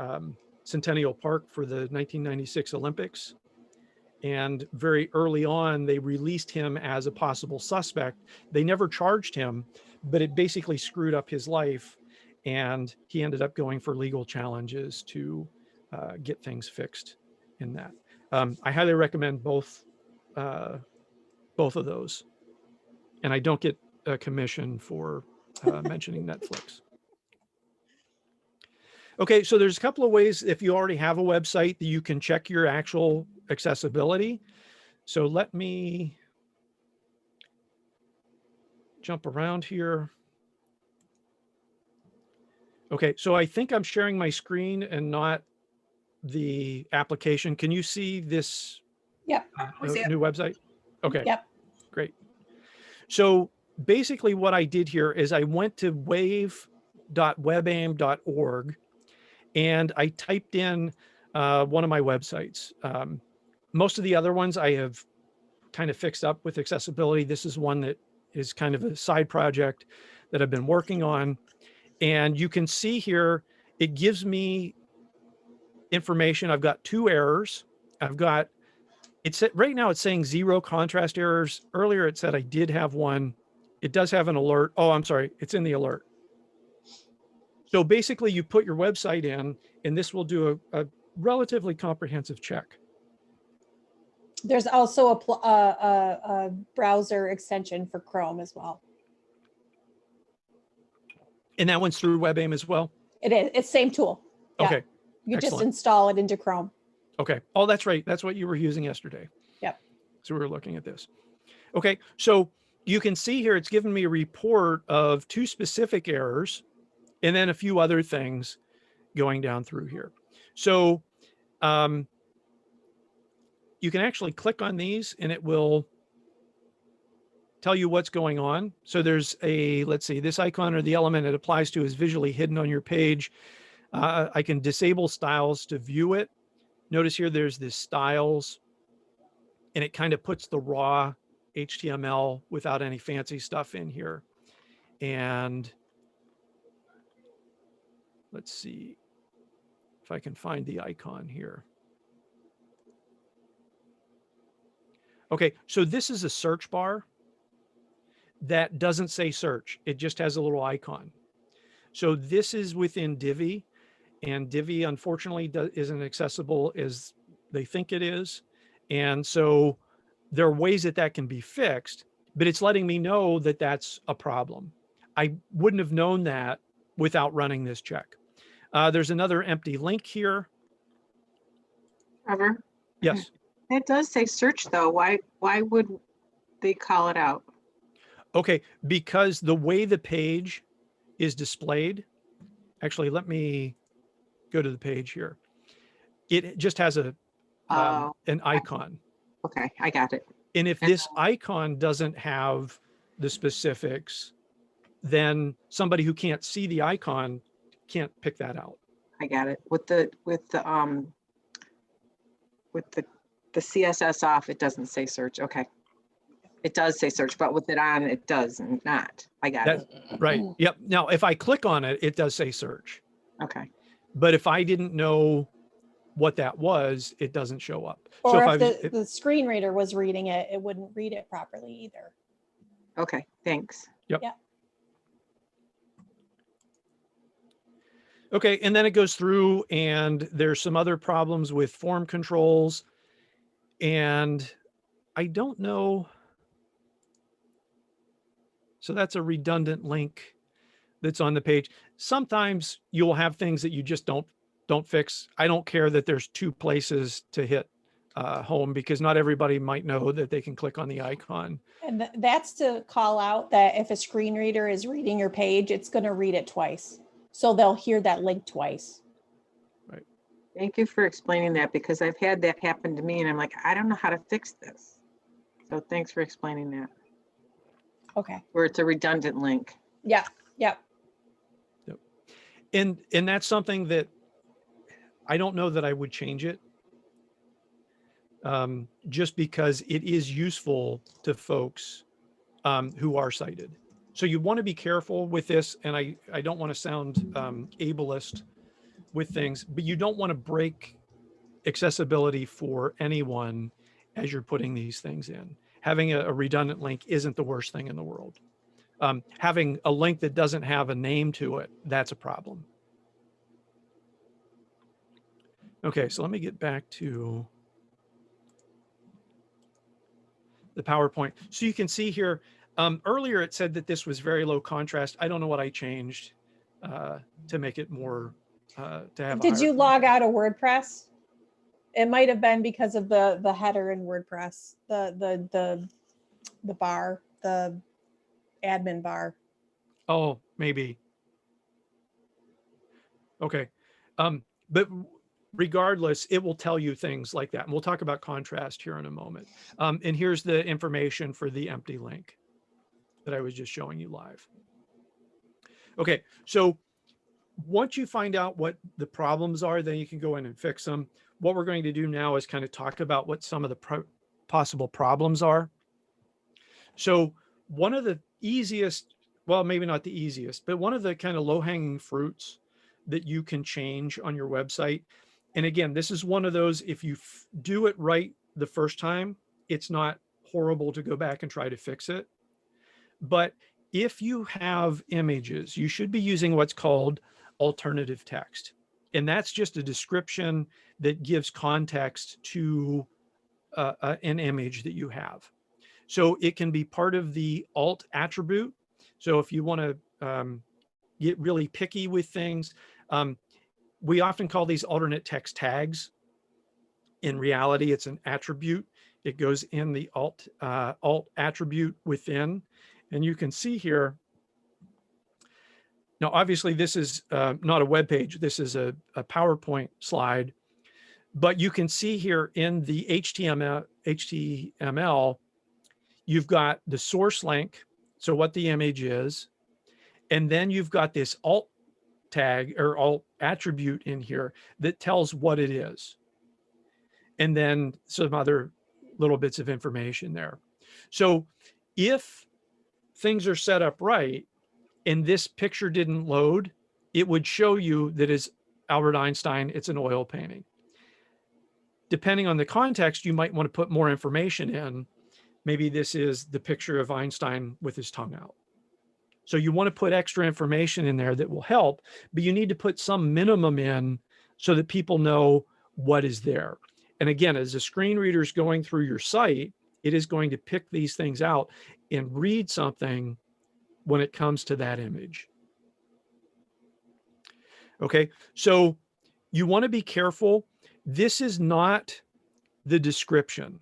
Centennial Park for the 1996 Olympics. And very early on, they released him as a possible suspect. They never charged him, but it basically screwed up his life. And he ended up going for legal challenges to get things fixed in that. I highly recommend both of those. And I don't get a commission for mentioning Netflix. Okay, so there's a couple of ways, if you already have a website, that you can check your actual accessibility. So let me jump around here. Okay, so I think I'm sharing my screen and not the application. Can you see this Yep. new website? Okay, Yep. Great. So basically what I did here is I went to wave.webaim.org and I typed in one of my websites. Most of the other ones I have kind of fixed up with accessibility. This is one that is kind of a side project that I've been working on. And you can see here, it gives me information. I've got 2 errors. Right now it's saying 0 contrast errors. Earlier it said I did have one. It does have an alert. Oh, I'm sorry. It's in the alert. So basically you put your website in and this will do a relatively comprehensive check. There's also a browser extension for Chrome as well. And that one's through WebAIM as well? It is. It's same tool. Yeah. Okay. You Excellent. just install it into Chrome. Okay. Oh, that's right. That's what you were using yesterday. Yep. So we were looking at this. Okay. So you can see here, it's given me a report of 2 specific errors and then a few other things going down through here. So you can actually click on these and it will tell you what's going on. So there's let's see, this icon or the element it applies to is visually hidden on your page. I can disable styles to view it. Notice here, there's this styles and it kind of puts the raw HTML without any fancy stuff in here. And let's see if I can find the icon here. Okay, so this is a search bar that doesn't say search. It just has a little icon. So this is within Divi, and Divi unfortunately isn't accessible as they think it is. And so there are ways that can be fixed, but it's letting me know that that's a problem. I wouldn't have known that without running this check. There's another empty link here. Trevor? Yes. It does say search though. Why would they call it out? Okay, because the way the page is displayed, actually, let me go to the page here. It just has a an icon. Okay, I got it. And if this icon doesn't have the specifics, then somebody who can't see the icon can't pick that out. I got it. With the CSS off, it doesn't say search. Okay. It does say search, but with it on, it does not. I got it. Right. Yep. Now, if I click on it, it does say search. Okay. But if I didn't know what that was, it doesn't show up. Or So if the screen reader was reading it, it wouldn't read it properly either. Okay, thanks. Yep. Yeah. Okay, and then it goes through and there's some other problems with form controls. And I don't know. So that's a redundant link that's on the page. Sometimes you'll have things that you just don't fix. I don't care that there's 2 places to hit home, because not everybody might know that they can click on the icon. And that's to call out that if a screen reader is reading your page, it's going to read it twice. So they'll hear that link twice. Right. Thank you for explaining that, because I've had that happen to me and I'm like, I don't know how to fix this. So thanks for explaining that. Okay. Where it's a redundant link. Yeah. Yep. Yep. And that's something that I don't know that I would change it. Just because it is useful to folks who are sighted. So you want to be careful with this, and I don't want to sound ableist with things, but you don't want to break accessibility for anyone as you're putting these things in. Having a redundant link isn't the worst thing in the world. Having a link that doesn't have a name to it, that's a problem. Okay, so let me get back to the PowerPoint. So you can see here, earlier it said that this was very low contrast. I don't know what I changed to make it more, to have. Did you log out of WordPress? It might have been because of the header in WordPress, the bar, the admin bar. Oh, maybe. Okay. But regardless, it will tell you things like that. And we'll talk about contrast here in a moment. And here's the information for the empty link that I was just showing you live. Okay, so once you find out what the problems are, then you can go in and fix them. What we're going to do now is kind of talk about what some of the possible problems are. So one of the easiest, well, maybe not the easiest, but one of the kind of low-hanging fruits that you can change on your website. And again, this is one of those, if you do it right the first time, it's not horrible to go back and try to fix it. But if you have images, you should be using what's called alternative text. And that's just a description that gives context to an image that you have. So it can be part of the alt attribute. So if you want to get really picky with things, we often call these alternate text tags. In reality, it's an attribute. It goes in the alt attribute within. And you can see here, now obviously this is not a web page, this is a PowerPoint slide, but you can see here in the HTML, you've got the source link, so what the image is, and then you've got this alt tag or alt attribute in here that tells what it is. And then some other little bits of information there. So if things are set up right and this picture didn't load, it would show you that it's Albert Einstein, it's an oil painting. Depending on the context, you might want to put more information in. Maybe this is the picture of Einstein with his tongue out. So you want to put extra information in there that will help, but you need to put some minimum in so that people know what is there. And again, as a screen reader is going through your site, it is going to pick these things out and read something when it comes to that image. Okay, so you want to be careful. This is not the description.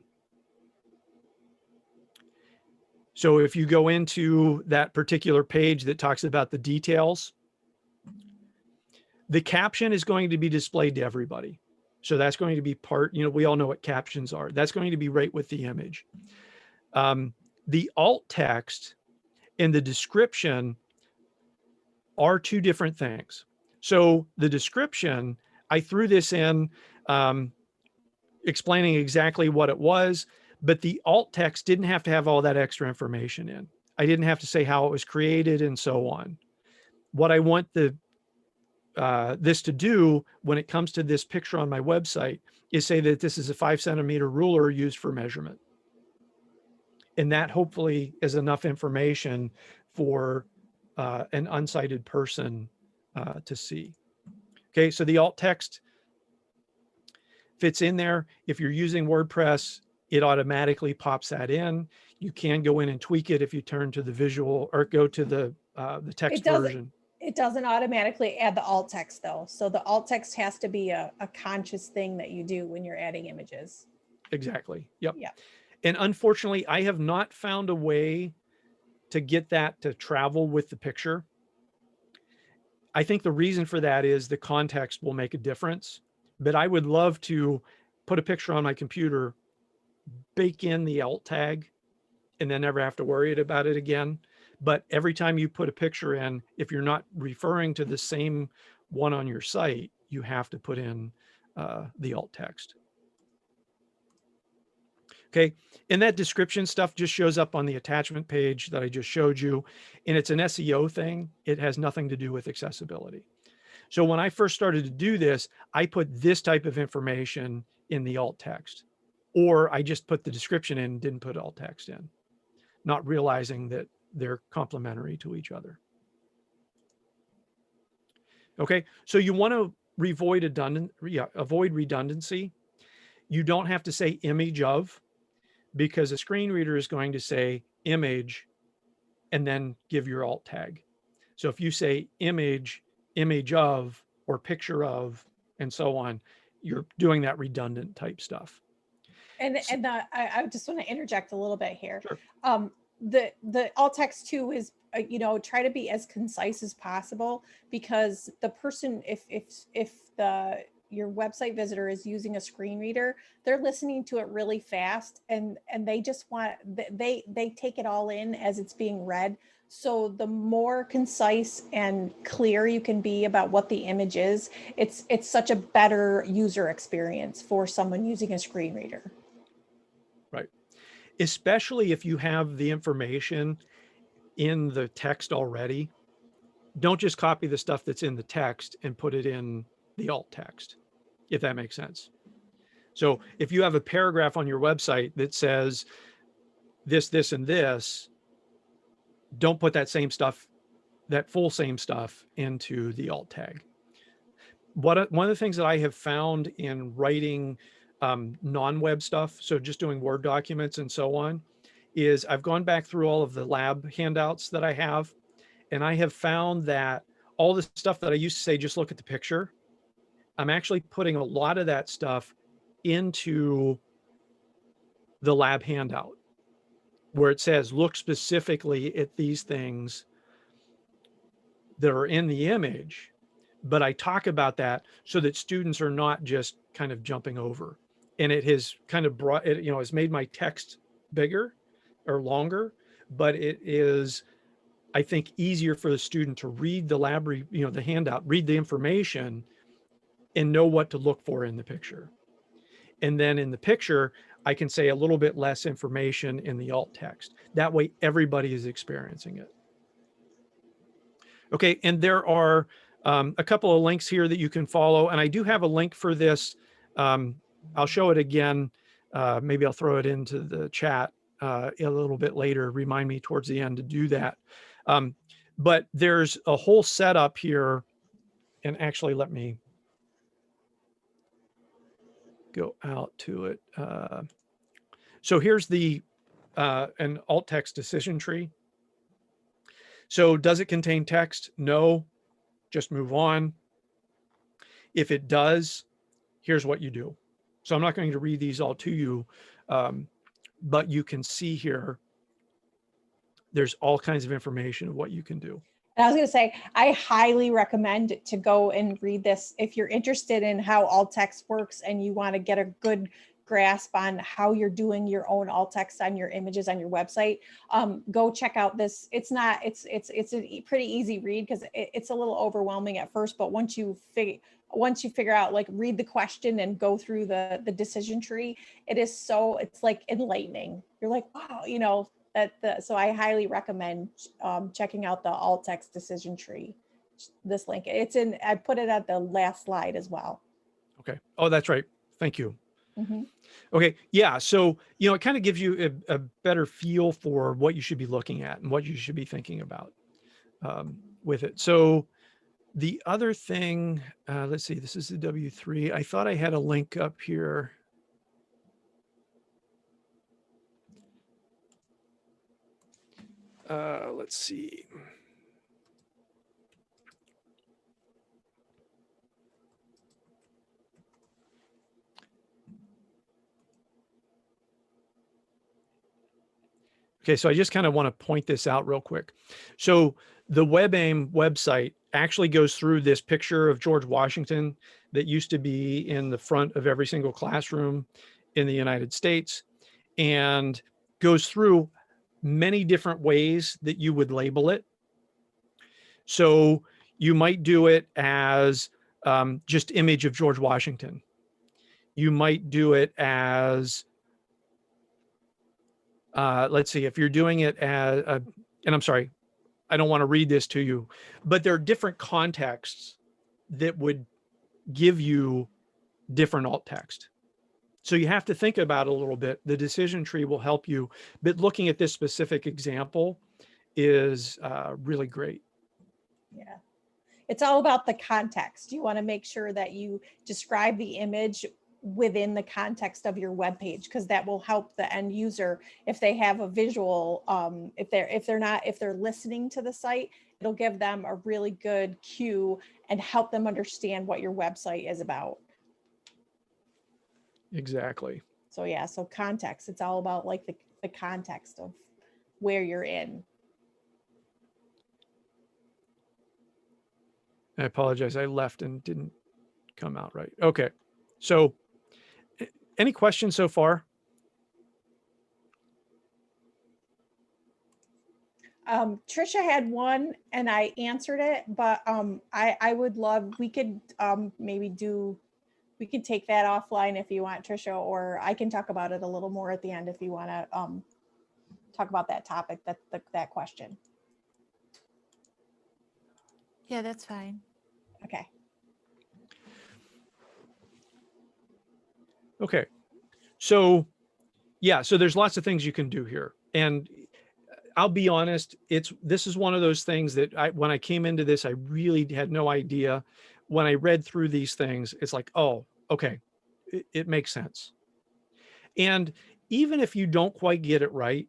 So if you go into that particular page that talks about the details, the caption is going to be displayed to everybody. So that's going to be part, we all know what captions are. That's going to be right with the image. The alt text and the description are two different things. So the description, I threw this in explaining exactly what it was, but the alt text didn't have to have all that extra information in. I didn't have to say how it was created and so on. What I want this to do when it comes to this picture on my website is say that this is a 5-centimeter ruler used for measurement. And that hopefully is enough information for an unsighted person to see. Okay, so the alt text fits in there. If you're using WordPress, it automatically pops that in. You can go in and tweak it if you turn to the visual or go to the text version. It doesn't automatically add the alt text though. So the alt text has to be a conscious thing that you do when you're adding images. Exactly. Yep. Yeah. And unfortunately, I have not found a way to get that to travel with the picture. I think the reason for that is the context will make a difference, but I would love to put a picture on my computer, bake in the alt tag, and then never have to worry about it again. But every time you put a picture in, if you're not referring to the same one on your site, you have to put in the alt text. Okay, and that description stuff just shows up on the attachment page that I just showed you, and it's an SEO thing. It has nothing to do with accessibility. So when I first started to do this, I put this type of information in the alt text, or I just put the description in and didn't put alt text in, not realizing that they're complementary to each other. Okay, so you want to avoid redundancy. You don't have to say image of, because a screen reader is going to say image and then give your alt tag. So if you say image, image of, or picture of, and so on, you're Mm-hmm. doing that redundant type stuff. And I just want to interject a little bit here. Sure. The alt text too is, try to be as concise as possible, because the person, if your website visitor is using a screen reader, they're listening to it really fast, and they just want, they take it all in as it's being read. So the more concise and clear you can be about what the image is, it's such a better user experience for someone using a screen reader. Right. Especially if you have the information in the text already. Don't just copy the stuff that's in the text and put it in the alt text, if that makes sense. So if you have a paragraph on your website that says this, this, and this, don't put that same stuff, that full same stuff into the alt tag. One of the things that I have found in writing non-web stuff, so just doing Word documents and so on, is I've gone back through all of the lab handouts that I have, and I have found that all the stuff that I used to say, just look at the picture, I'm actually putting a lot of that stuff into the lab handout, where it says, look specifically at these things that are in the image. But I talk about that so that students are not just kind of jumping over. And it has kind of brought it, has made my text bigger or longer, but it is, I think, easier for the student to read the lab, the handout, read the information and know what to look for in the picture. And then in the picture, I can say a little bit less information in the alt text. That way, everybody is experiencing it. Okay, and there are a couple of links here that you can follow. And I do have a link for this. I'll show it again. Maybe I'll throw it into the chat a little bit later. Remind me towards the end to do that. But there's a whole setup here. And actually, let me go out to it. So here's the an alt text decision tree. So does it contain text? No, just move on. If it does, here's what you do. So I'm not going to read these all to you, but you can see here there's all kinds of information of what you can do. And I was going to say, I highly recommend to go and read this if you're interested in how alt text works and you want to get a good grasp on how you're doing your own alt text on your images on your website. Go check out this. It's a pretty easy read because it's a little overwhelming at first, but once you figure out, like, read the question and go through the decision tree, it's like enlightening. You're like, wow, you know. So I highly recommend checking out the alt text decision tree. This link, I put it at the last slide as well. Okay. Oh, that's right. Thank you. Mm-hmm. Okay. Yeah. So, you know, it kind of gives you a better feel for what you should be looking at and what you should be thinking about with it. So the other thing, let's see, this is the W3. I thought I had a link up here. Let's see. Okay, so I just kind of want to point this out real quick. So the WebAIM website actually goes through this picture of George Washington that used to be in the front of every single classroom in the United States, and goes through many different ways that you would label it. So you might do it as just image of George Washington. You might do it as, let's see, if you're doing it as, and I'm sorry, I don't want to read this to you, but there are different contexts that would give you different alt text. So you have to think about it a little bit. The decision tree will help you, but looking at this specific example is really great. Yeah. It's all about the context. You want to make sure that you describe the image within the context of your web page, because that will help the end user if they have a visual, if they're listening to the site, it'll give them a really good cue and help them understand what your website is about. Exactly. So yeah, so context, it's all about like the context of where you're in. I apologize. I left and didn't come out right. Okay. So any questions so far? Trisha had one and I answered it, but I would love, we could we could take that offline if you want, Trisha, or I can talk about it a little more at the end if you want to talk about that topic, that question. Yeah, that's fine. Okay. Okay. So yeah, so there's lots of things you can do here. And I'll be honest, this is one of those things that when I came into this, I really had no idea. When I read through these things, it's like, oh, okay, it makes sense. And even if you don't quite get it right,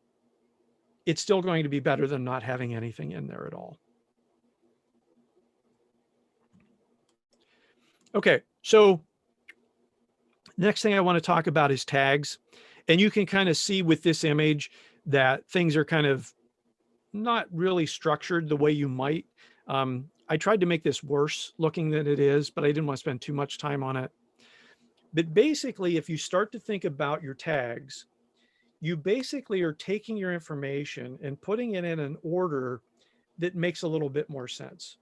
it's still going to be better than not having anything in there at all. Okay, so next thing I want to talk about is tags. And you can kind of see with this image that things are kind of not really structured the way you might. I tried to make this worse looking than it is, but I didn't want to spend too much time on it. But basically, if you start to think about your tags, you basically are taking your information and putting it in an order that makes a little bit more sense.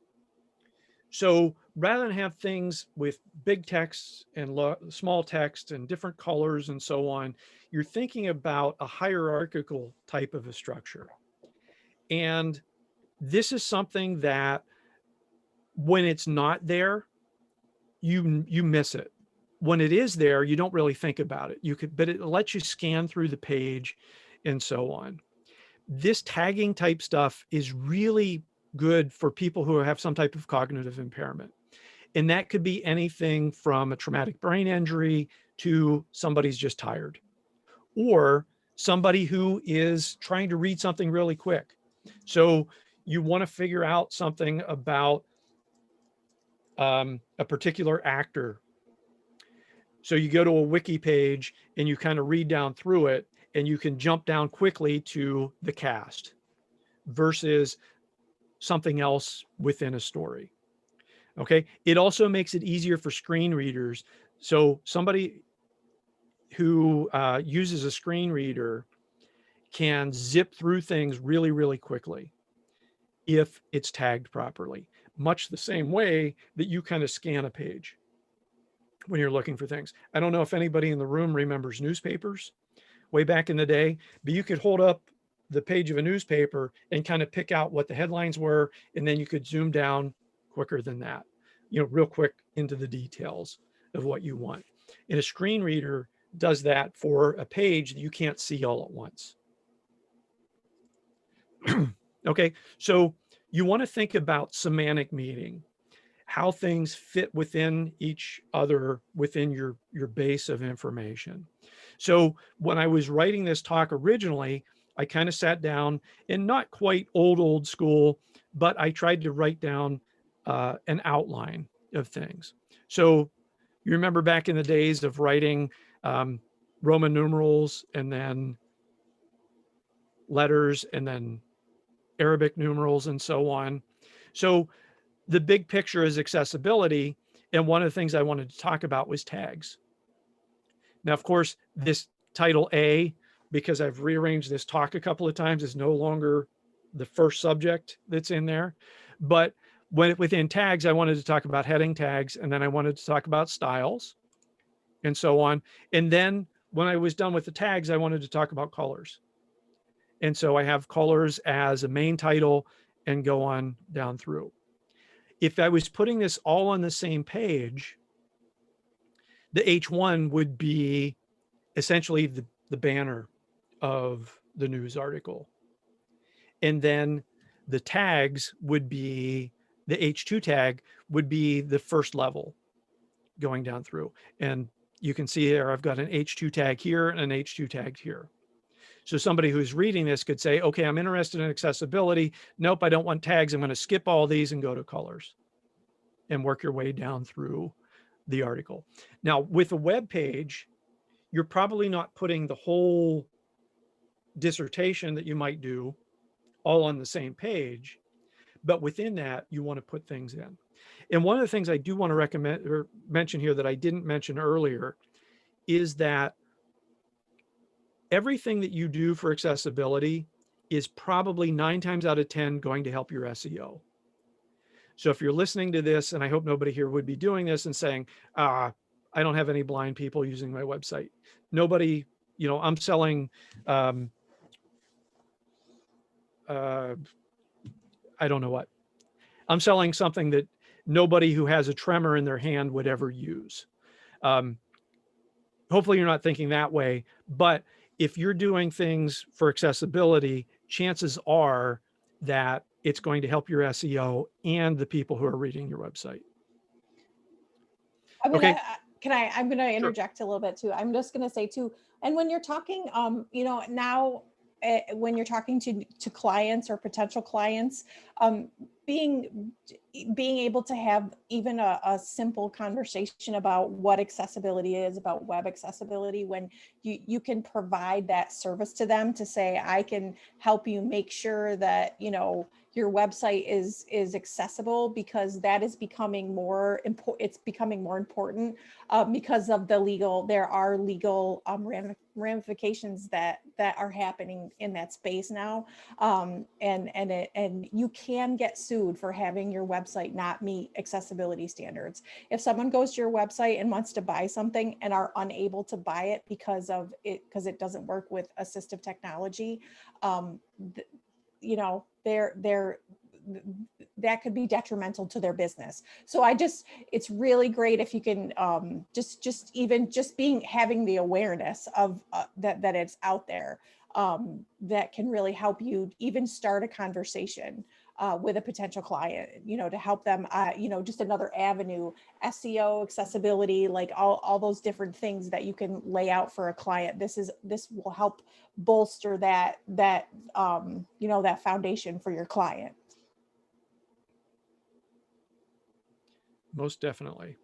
So rather than have things with big text and small text and different colors and so on, you're thinking about a hierarchical type of a structure. And this is something that when it's not there, you miss it. When it is there, you don't really think about it. But it lets you scan through the page and so on. This tagging type stuff is really good for people who have some type of cognitive impairment. And that could be anything from a traumatic brain injury to somebody's just tired, or somebody who is trying to read something really quick. So you want to figure out something about a particular actor. So you go to a wiki page and you kind of read down through it, and you can jump down quickly to the cast. versus something else within a story. Okay. It also makes it easier for screen readers. So somebody who uses a screen reader can zip through things really, really quickly if it's tagged properly, much the same way that you kind of scan a page when you're looking for things. I don't know if anybody in the room remembers newspapers way back in the day, but you could hold up the page of a newspaper and kind of pick out what the headlines were, and then you could zoom down quicker than that, you know, real quick into the details of what you want. And a screen reader does that for a page that you can't see all at once. Okay, so you want to think about semantic meaning, how things fit within each other within your base of information. So when I was writing this talk originally, I kind of sat down and not quite old school, but I tried to write down an outline of things. So you remember back in the days of writing Roman numerals and then letters and then Arabic numerals and so on. So the big picture is accessibility. And one of the things I wanted to talk about was tags. Now, of course, this title A, because I've rearranged this talk a couple of times, is no longer the first subject that's in there. But within tags, I wanted to talk about heading tags, and then I wanted to talk about styles and so on. And then when I was done with the tags, I wanted to talk about colors. And so I have colors as a main title and go on down through. If I was putting this all on the same page, the H1 would be essentially the banner of the news article. And then the tags would be, the H2 tag would be the first level going down through. And you can see there, I've got an H2 tag here and an H2 tag here. So somebody who's reading this could say, okay, I'm interested in accessibility. Nope, I don't want tags. I'm going to skip all these and go to colors and work your way down through the article. Now, with a web page, you're probably not putting the whole dissertation that you might do all on the same page, but within that, you want to put things in. And one of the things I do want to recommend or mention here that I didn't mention earlier is that everything that you do for accessibility is probably 9 times out of 10 going to help your SEO. So if you're listening to this, and I hope nobody here would be doing this and saying, I don't have any blind people using my website. Nobody, you know, I'm selling, I don't know what. I'm selling something that nobody who has a tremor in their hand would ever use. Hopefully you're not thinking that way, but if you're doing things for accessibility, chances are that it's going to help your SEO and the people who are reading your website. I mean, Okay. I'm going to interject a little bit too. I'm just going to say too, and when you're talking, you know, now when you're talking to clients or potential clients, being able to have even a simple conversation about what accessibility is, about web accessibility, when you can provide that service to them to say, I can help you make sure that, you know, your website is accessible, because that is becoming more important. It's becoming more important because of there are legal ramifications that are happening in that space now, and you can get sued for having your website not meet accessibility standards. If someone goes to your website and wants to buy something and are unable to buy it because it doesn't work with assistive technology, you know, that could be detrimental to their business. So it's really great if you can having the awareness of that it's out there, that can really help you even start a conversation with a potential client, you know, to help them, you know, just another avenue, SEO, accessibility, like all those different things that you can lay out for a client. This will help bolster that you know, that foundation for your client. Most definitely.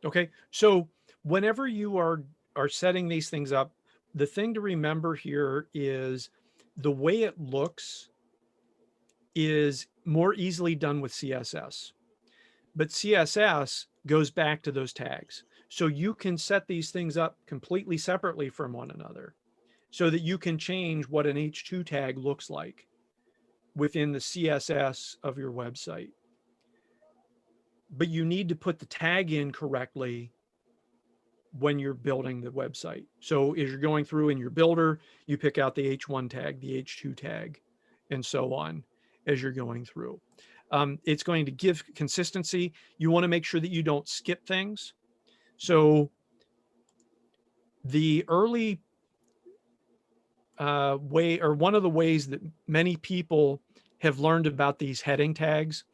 Okay, so whenever you are setting these things up, the thing to remember here is the way it looks is more easily done with CSS. But CSS goes back to those tags. So you can set these things up completely separately from one another so that you can change what an H2 tag looks like within the CSS of your website. But you need to put the tag in correctly when you're building the website. So as you're going through in your builder, you pick out the H1 tag, the H2 tag, and so on as you're going through. It's going to give consistency. You want to make sure that you don't skip things. So the early way, or one of the ways that many people have learned about these heading tags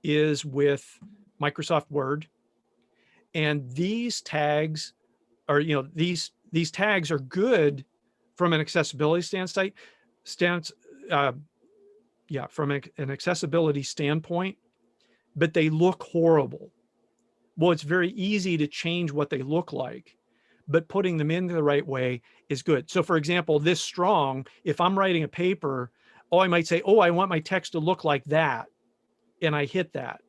is with Microsoft Word. And these tags are, these tags are good from an accessibility from an accessibility standpoint, but they look horrible. Well, it's very easy to change what they look like, but putting them in the right way is good. So for example, this strong, if I'm writing a paper, I might say, I want my text to look like that. And I hit that,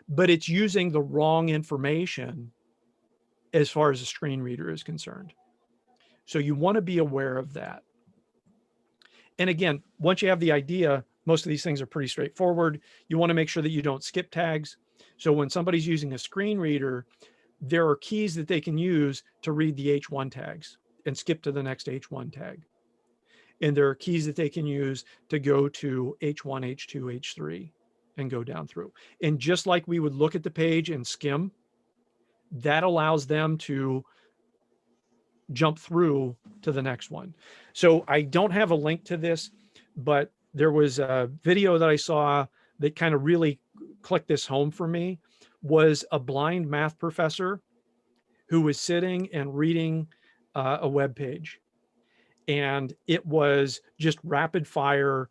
but it's using the wrong information as far as a screen reader is concerned. So you want to be aware of that. And again, once you have the idea, most of these things are pretty straightforward. You want to make sure that you don't skip tags. So when somebody's using a screen reader, there are keys that they can use to read the H1 tags and skip to the next H1 tag. And there are keys that they can use to go to H1, H2, H3 and go down through. And just like we would look at the page and skim, that allows them to jump through to the next one. So I don't have a link to this, but there was a video that I saw that kind of really clicked this home for me. Was a blind math professor who was sitting and reading a web page, and it was just rapid fire.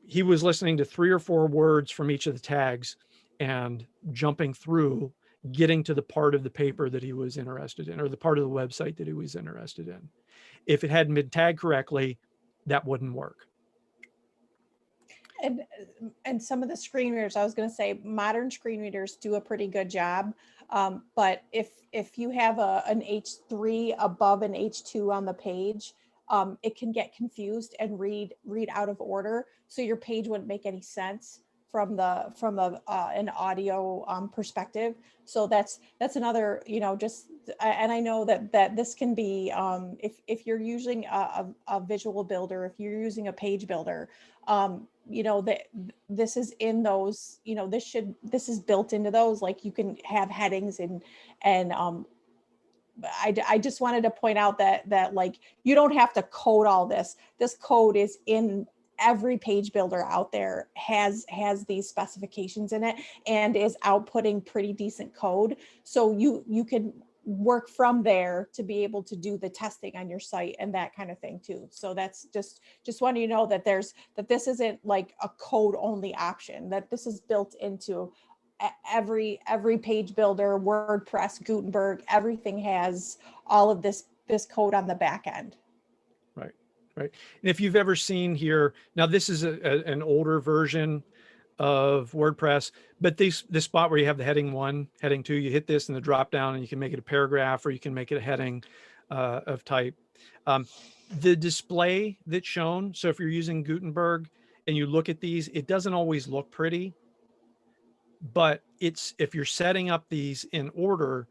He was listening to 3 or 4 words from each of the tags and jumping through, getting to the part of the paper that he was interested in, or the part of the website that he was interested in. If it hadn't been tagged correctly, that wouldn't work. And some of the screen readers, I was going to say, modern screen readers do a pretty good job. But if you have an H3 above an H2 on the page, it can get confused and read out of order. So your page wouldn't make any sense from an audio perspective. So that's another, and I know that this can be, if you're using a visual builder, if you're using a page builder, that this is in those, this is built into those, like you can have headings and I just wanted to point out that like, you don't have to code all this. This code is in every page builder out there, has these specifications in it and is outputting pretty decent code. So you can work from there to be able to do the testing on your site and that kind of thing too. So that's just wanting you to know that this isn't like a code only option, that this is built into every page builder, WordPress, Gutenberg, everything has all of this code on the back end. Right. And if you've ever seen here, now this is an older version of WordPress, but this spot where you have the heading 1, heading 2, you hit this in the drop down and you can make it a paragraph or you can make it a heading of type. The display that's shown, so if you're using Gutenberg and you look at these, it doesn't always look pretty, but if you're setting up these in order,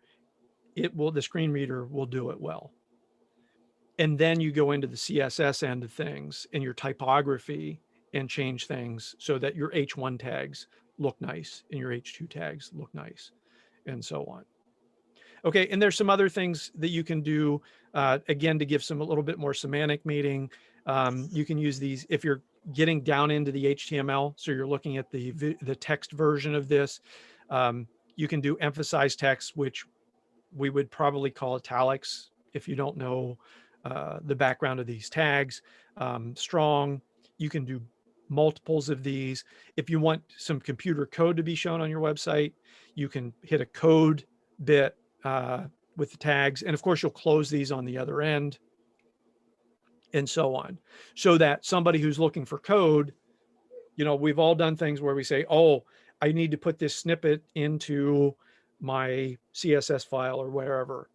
the screen reader will do it well. And then you go into the CSS end of things and your typography and change things so that your H1 tags look nice and your H2 tags look nice and so on. Okay, and there's some other things that you can do, again, to give a little bit more semantic meaning. You can use these if you're getting down into the HTML, so you're looking at the text version of this. You can do emphasize text, which we would probably call italics if you don't know the background of these tags. Strong, you can do multiples of these. If you want some computer code to be shown on your website, you can hit a code bit with the tags. And of course, you'll close these on the other end and so on. So that somebody who's looking for code, you know, we've all done things where we say, oh, I need to put this snippet into my CSS file or wherever.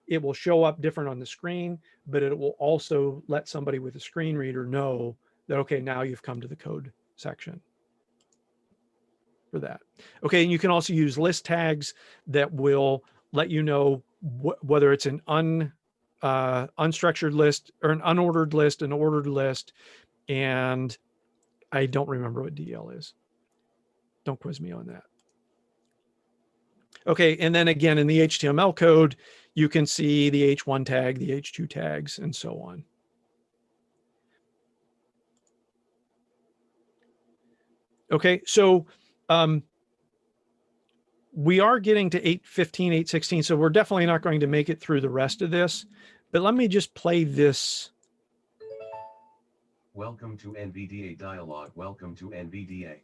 It will show up different on the screen, but it will also let somebody with a screen reader know that, okay, now you've come to the code section for that. Okay, and you can also use list tags that will let you know whether it's an unstructured list or an unordered list, an ordered list, and I don't remember what DL is. Don't quiz me on that. Okay, and then again, in the HTML code, you can see the H1 tag, the H2 tags, and so on. Okay, so we are getting to 8:15, 8:16, so we're definitely not going to make it through the rest of this, but let me just play this. Welcome to NVDA dialog. Welcome to NVDA.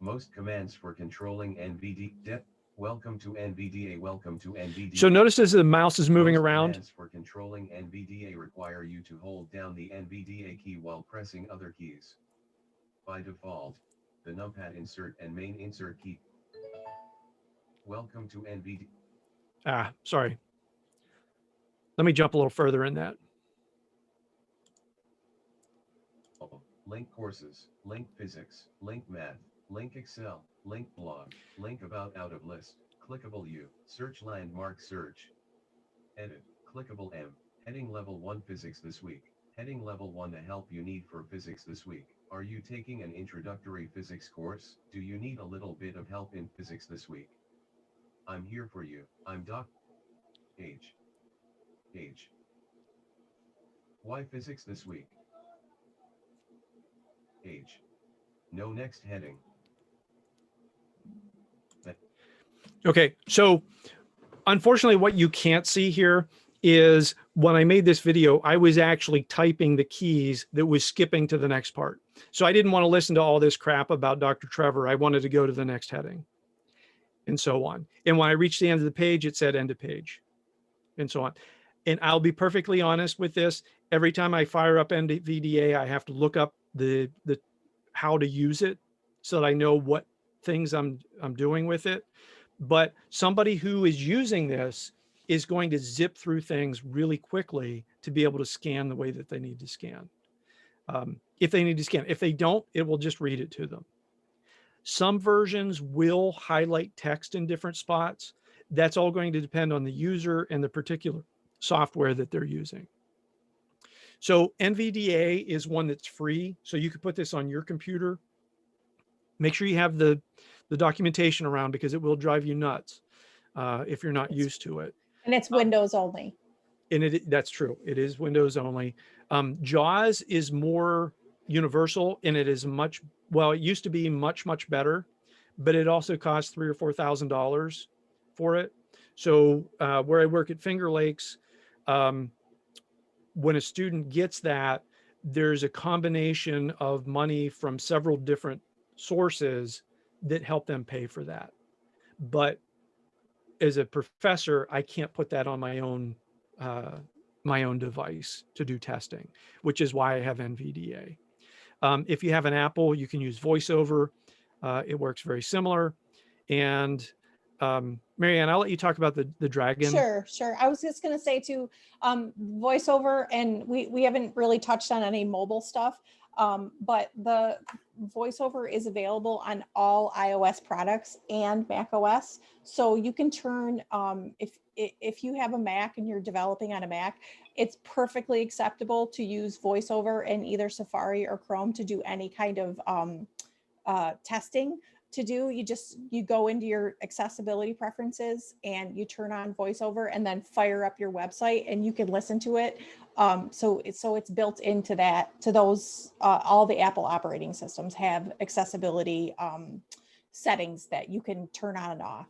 Most commands for controlling NVDA. Welcome to NVDA. Welcome to NVDA. So notice as the mouse is moving around. Commands for controlling NVDA require you to hold down the NVDA key while pressing other keys. By default, the numpad insert and main insert key. Welcome to NVDA. Ah, sorry. Let me jump a little further in that. Link courses, link physics, link math, link Excel, link blog, link about out of list, clickable U, search landmark search. Edit, clickable M, heading level 1 physics this week, heading level 1 the help you need for physics this week. Are you taking an introductory physics course? Do you need a little bit of help in physics this week? I'm here for you. I'm Doc. H. Why physics this week? H. No next heading. Okay, so unfortunately what you can't see here is when I made this video, I was actually typing the keys that was skipping to the next part. So I didn't want to listen to all this crap about Dr. Trevor. I wanted to go to the next heading and so on. And when I reached the end of the page, it said end of page and so on. And I'll be perfectly honest with this. Every time I fire up NVDA, I have to look up the how to use it so that I know what things I'm doing with it. But somebody who is using this is going to zip through things really quickly to be able to scan the way that they need to scan. If they need to scan. If they don't, it will just read it to them. Some versions will highlight text in different spots. That's all going to depend on the user and the particular software that they're using. So NVDA is one that's free. So you could put this on your computer. Make sure you have the documentation around because it will drive you nuts if you're not used to it. And it's Windows only. And that's true. It is Windows only. JAWS is more universal and it is much, well, it used to be much, much better, but it also costs $3,000 or $4,000 for it. So where I work at Finger Lakes, when a student gets that, there's a combination of money from several different sources that help them pay for that. But as a professor, I can't put that on my own device to do testing, which is why I have NVDA. If you have an Apple, you can use VoiceOver. It works very similar. And Marianne, I'll let you talk about the Dragon. Sure. I was just going to say too, VoiceOver, and we haven't really touched on any mobile stuff, but the VoiceOver is available on all iOS products and Mac OS. So you can turn, if you have a Mac and you're developing on a Mac, it's perfectly acceptable to use VoiceOver in either Safari or Chrome to do any kind of testing. You go into your accessibility preferences and you turn on VoiceOver and then fire up your website and you can listen to it. So it's built into that, to those, all the Apple operating systems have accessibility settings that you can turn on and off.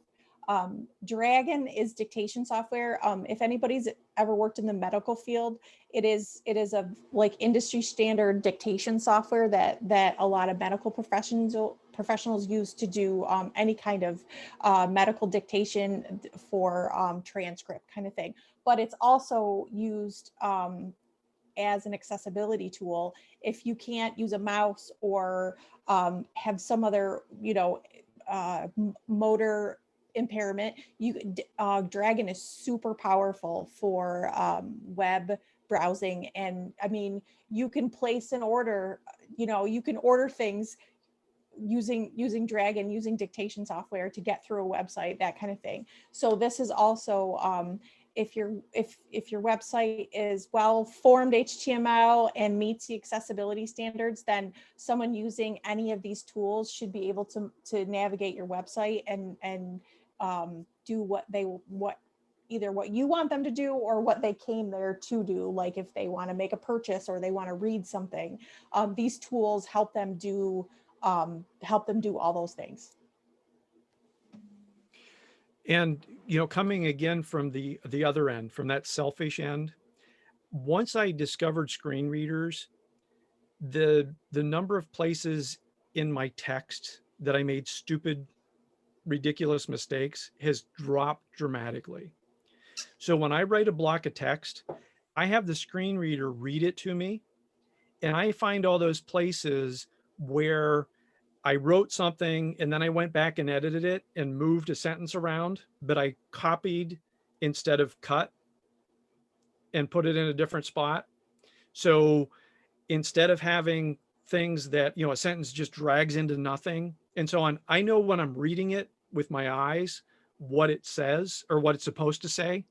Dragon is dictation software. If anybody's ever worked in the medical field, it is a like industry standard dictation software that a lot of medical professionals use to do any kind of medical dictation for transcript kind of thing. But it's also used as an accessibility tool. If you can't use a mouse or have some other, motor impairment, Dragon is super powerful for web browsing. And I mean, you can place an order, you can order things using Dragon, using dictation software to get through a website, that kind of thing. So this is also, if your website is well formed HTML and meets the accessibility standards, then someone using any of these tools should be able to navigate your website and do either what you want them to do or what they came there to do. Like if they want to make a purchase or they want to read something, these tools help them do all those things. And, coming again from the other end, from that selfish end, once I discovered screen readers, the number of places in my text that I made stupid, ridiculous mistakes has dropped dramatically. So when I write a block of text, I have the screen reader read it to me, and I find all those places where I wrote something and then I went back and edited it and moved a sentence around, but I copied instead of cut and put it in a different spot. So instead of having things that, a sentence just drags into nothing and so on, I know when I'm reading it with my eyes, what it says or what it's supposed to say,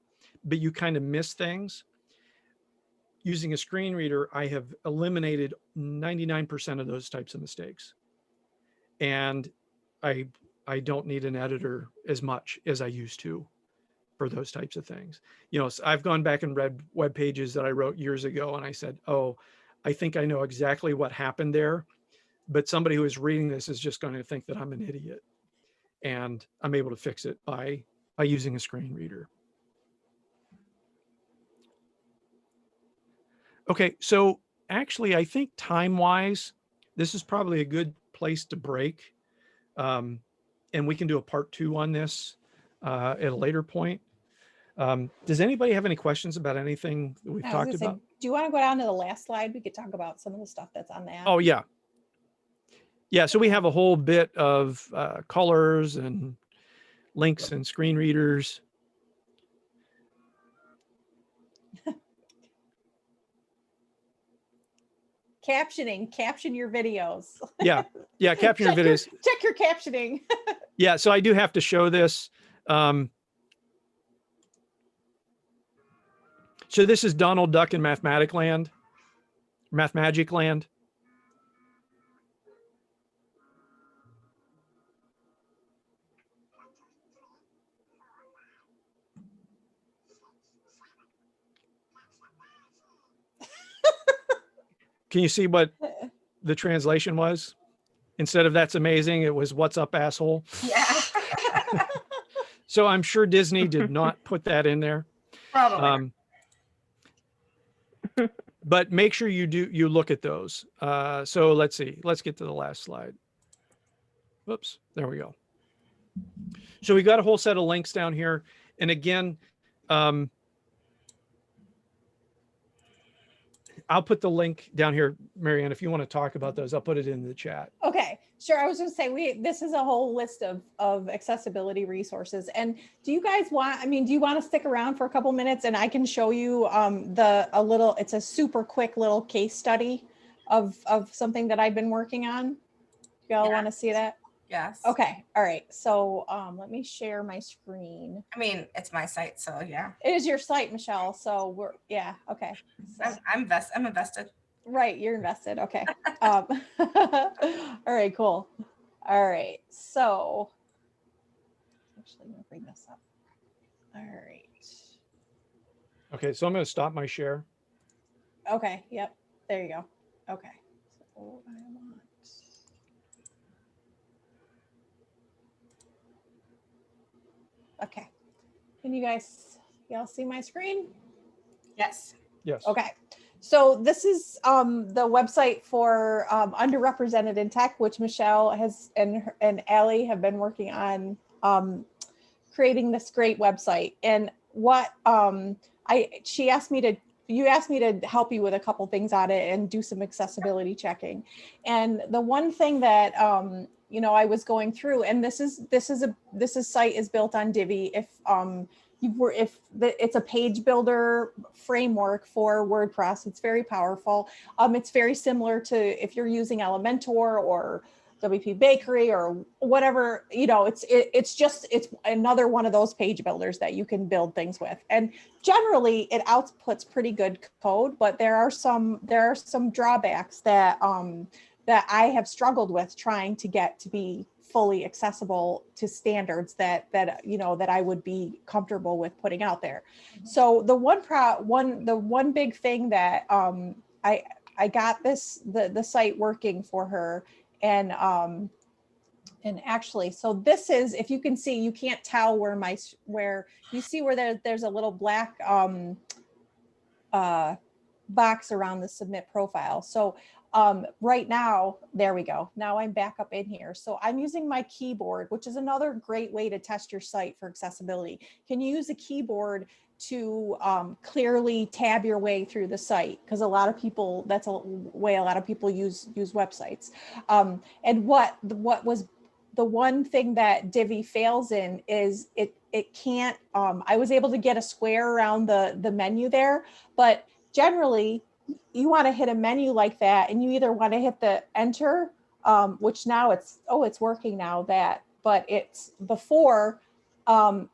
but you kind of miss things. Using a screen reader, I have eliminated 99% of those types of mistakes. And I don't need an editor as much as I used to for those types of things. So I've gone back and read web pages that I wrote years ago, and I said, oh, I think I know exactly what happened there, but somebody who is reading this is just going to think that I'm an idiot. And I'm able to fix it by using a screen reader. Okay, so actually, I think time-wise, this is probably a good place to break. And we can do a part 2 on this at a later point. Does anybody have any questions about anything that we've talked about? Do you want to go down to the last slide? We could talk about some of the stuff that's on that. Oh, yeah. Yeah, so we have a whole bit of colors and links and screen readers. Caption your videos. Yeah, caption your videos. Check your captioning. Yeah, so I do have to show this. So this is Donald Duck in Mathmagic Land. Can you see what the translation was? Instead of "that's amazing," it was "what's up, asshole." Yeah. So I'm sure Disney did not put that in there. Probably. But make sure you look at those. So let's see. Let's get to the last slide. Whoops, there we go. So we got a whole set of links down here. And again, I'll put the link down here, Marianne, if you want to talk about those, I'll put it in the chat. Okay, sure. I was going to say, this is a whole list of accessibility resources. And do you guys do you want to stick around for a couple minutes and I can show you it's a super quick little case study of something that I've been working on. Y'all want to see that? Yes. Okay. All right. So let me share my screen. I mean, it's my site, so yeah. It is your site, Michelle. So okay. So, I'm invested. Right. You're invested. Okay. All right, cool. All right. So actually, I'm going to bring this up. All right. Okay. So I'm going to stop my share. Okay. Yep. There you go. Okay. So I want. Okay. Can y'all see my screen? Yes. Yes. Okay. So this is the website for underrepresented in tech, which Michelle has and Allie have been working on creating this great website. And what she asked me to you asked me to help you with a couple things on it and do some accessibility checking. And the one thing that, you know, I was going through, and this site is built on Divi. It's a page builder framework for WordPress. It's very powerful. It's very similar to if you're using Elementor or WP Bakery or whatever, you know, it's another one of those page builders that you can build things with. And generally it outputs pretty good code, but there are some drawbacks that that I have struggled with trying to get to be fully accessible to standards that you know, that I would be comfortable with putting out there. So the one big thing that I got the site working for her. And actually, so this is, if you can see, you can't tell where you see where there's a little black box around the submit profile. So right now, there we go. Now I'm back up in here. So I'm using my keyboard, which is another great way to test your site for accessibility. Can you use a keyboard to clearly tab your way through the site? Because a lot of people, that's a way a lot of people use websites. And what was the one thing that Divi fails in is it can't, I was able to get a square around the menu there, but generally you want to hit a menu like that and you either want to hit the enter, which now it's working now, but it's before,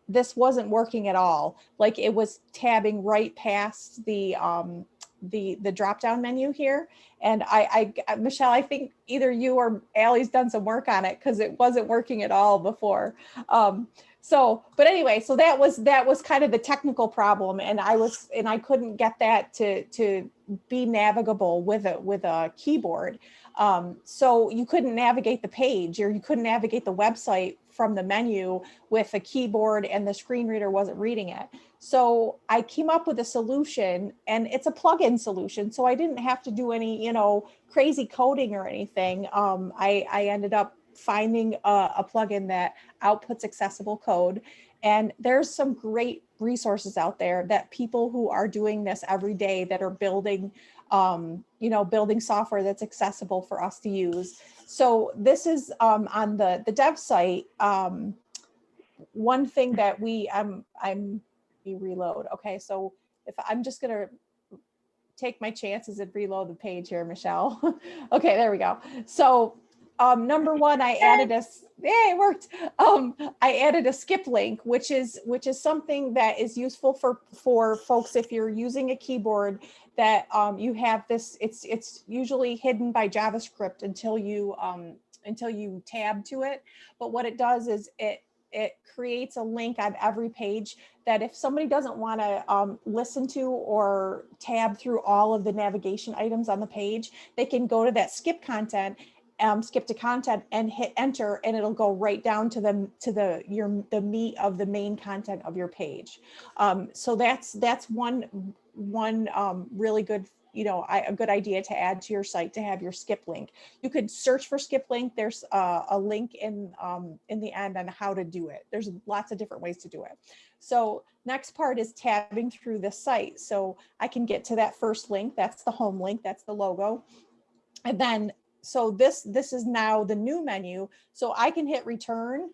this wasn't working at all. Like it was tabbing right past the drop down menu here. And Michelle, I think either you or Allie's done some work on it because it wasn't working at all before. But anyway, so that was kind of the technical problem, and I couldn't get that to be navigable with a keyboard. So you couldn't navigate the page, or you couldn't navigate the website from the menu with a keyboard, and the screen reader wasn't reading it. So I came up with a solution, and it's a plugin solution. So I didn't have to do any, you know, crazy coding or anything. I ended up finding a plugin that outputs accessible code. And there's some great resources out there that people who are doing this every day that are building, you know, building software that's accessible for us to use. So this is on the dev site. One thing that we reload. Okay, so if I'm just gonna take my chances and reload the page here, Michelle. Okay, there we go. So number one, I added it worked. I added a skip link, which is something that is useful for folks if you're using a keyboard that you have this. It's usually hidden by JavaScript until you tab to it. But what it does is it creates a link on every page that if somebody doesn't want to listen to or tab through all of the navigation items on the page, they can go to that skip to content and hit enter, and it'll go right down to the meat of the main content of your page. So that's one really good, you know, a good idea to add to your site, to have your skip link. You could search for skip link. There's a link in the end on how to do it. There's lots of different ways to do it. So next part is tabbing through the site. So I can get to that first link. That's the home link. That's the logo. And then, so this is now the new menu. So I can hit return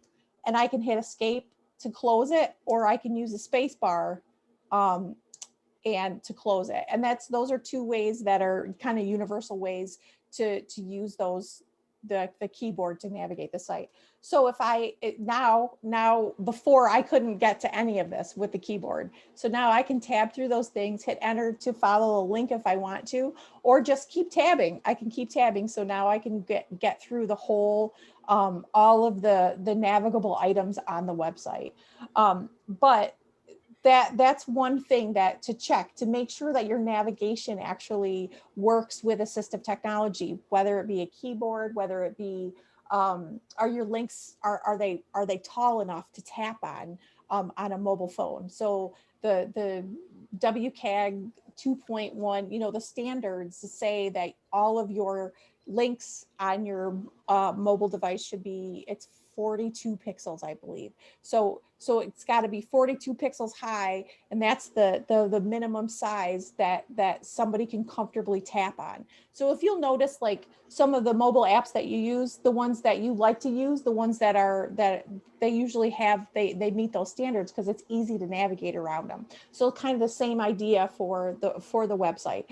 and I can hit escape to close it, or I can use the space bar and to close it. And those are two ways that are kind of universal ways to use the keyboard to navigate the site. So if now before I couldn't get to any of this with the keyboard. So now I can tab through those things, hit enter to follow a link if I want to, or just keep tabbing. I can keep tabbing. So now I can get through the whole, all of the navigable items on the website. But that's one thing that to check to make sure that your navigation actually works with assistive technology, whether it be a keyboard, whether it be are your links are they tall enough to tap on a mobile phone. So the WCAG 2.1, you know, the standards say that all of your links on your mobile device should be, it's 42 pixels, I believe. So it's got to be 42 pixels high, and that's the minimum size that somebody can comfortably tap on. So if you'll notice, like some of the mobile apps that you use, the ones that you like to use, the ones that they usually have, they meet those standards because it's easy to navigate around them. So kind of the same idea for the website.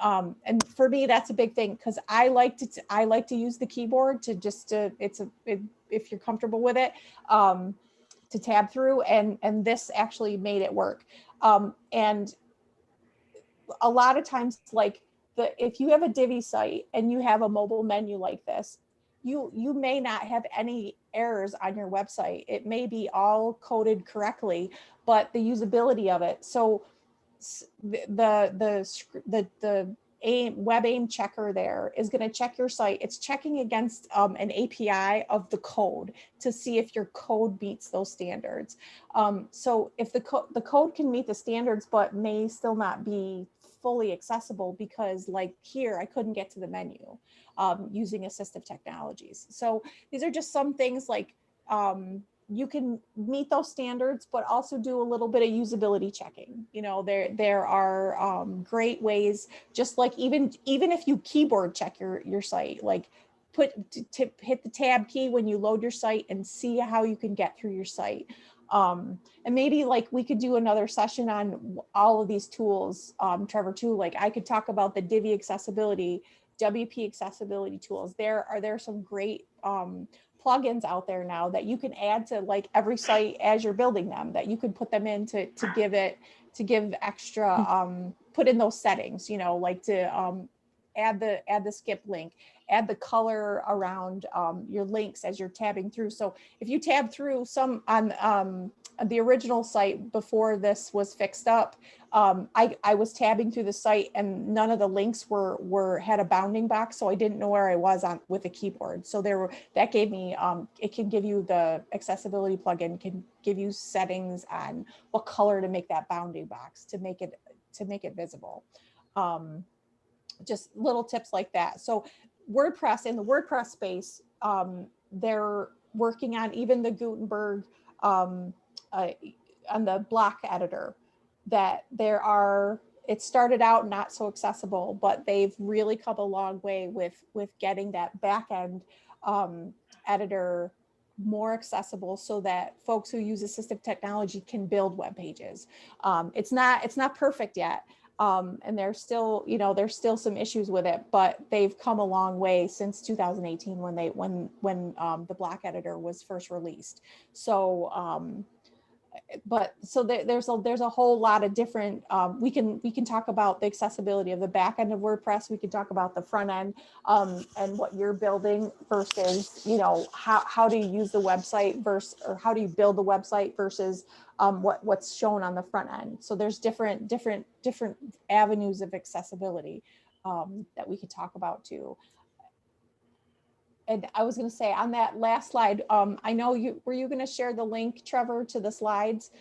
And for me, that's a big thing because I like to use the keyboard if you're comfortable with it, to tab through, and this actually made it work. And a lot of times, like if you have a Divi site and you have a mobile menu like this, you may not have any errors on your website. It may be all coded correctly, but the usability of it. So the web aim checker there is going to check your site. It's checking against an API of the code to see if your code meets those standards. So if the code can meet the standards but may still not be fully accessible because, like here, I couldn't get to the menu using assistive technologies. So these are just some things like you can meet those standards, but also do a little bit of usability checking. You know, there are great ways, just like even if you keyboard check your site, like hit the tab key when you load your site and see how you can get through your site. And maybe like we could do another session on all of these tools, Trevor, too. Like I could talk about the Divi accessibility, WP accessibility tools. There are some great plugins out there now that you can add to like every site as you're building them, that you can put them in to give extra, put in those settings, you know, like to add the skip link, add the color around your links as you're tabbing through. So if you tab through some on the original site before this was fixed up, I was tabbing through the site and none of the links had a bounding box, so I didn't know where I was on with a keyboard. So that gave me it can give you, the accessibility plugin can give you settings on what color to make that bounding box to make it visible. Just little tips like that. So WordPress, in the WordPress space, they're working on even the Gutenberg on the block editor, that it started out not so accessible, but they've really come a long way with getting that back end editor more accessible so that folks who use assistive technology can build web pages. It's not perfect yet. And there's still some issues with it, but they've come a long way since 2018 when the block editor was first released. So there's a whole lot of different, we can talk about the accessibility of the back end of WordPress. We can talk about the front end and what you're building versus, you know, how do you use the website or how do you build the website versus what's shown on the front end. So there's different avenues of accessibility that we could talk about too. And I was going to say on that last slide, I know were you going to share the link, Trevor, to the slides?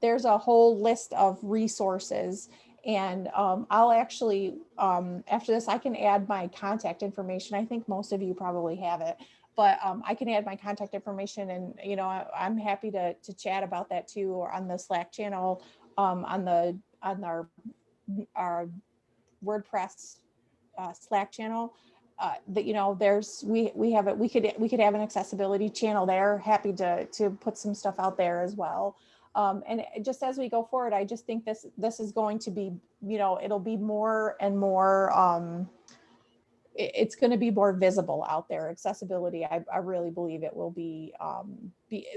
There's a whole list of resources, and I'll actually, after this, I can add my contact information. I think most of you probably have it, but I can add my contact information, and you know, I'm happy to chat about that too, or on the Slack channel, on our WordPress Slack channel. That, you know, we could have an accessibility channel there. Happy to put some stuff out there as well. And just as we go forward, I just think this is going to be, you know, it'll be more and more, it's going to be more visible out there. Accessibility, I really believe it will be,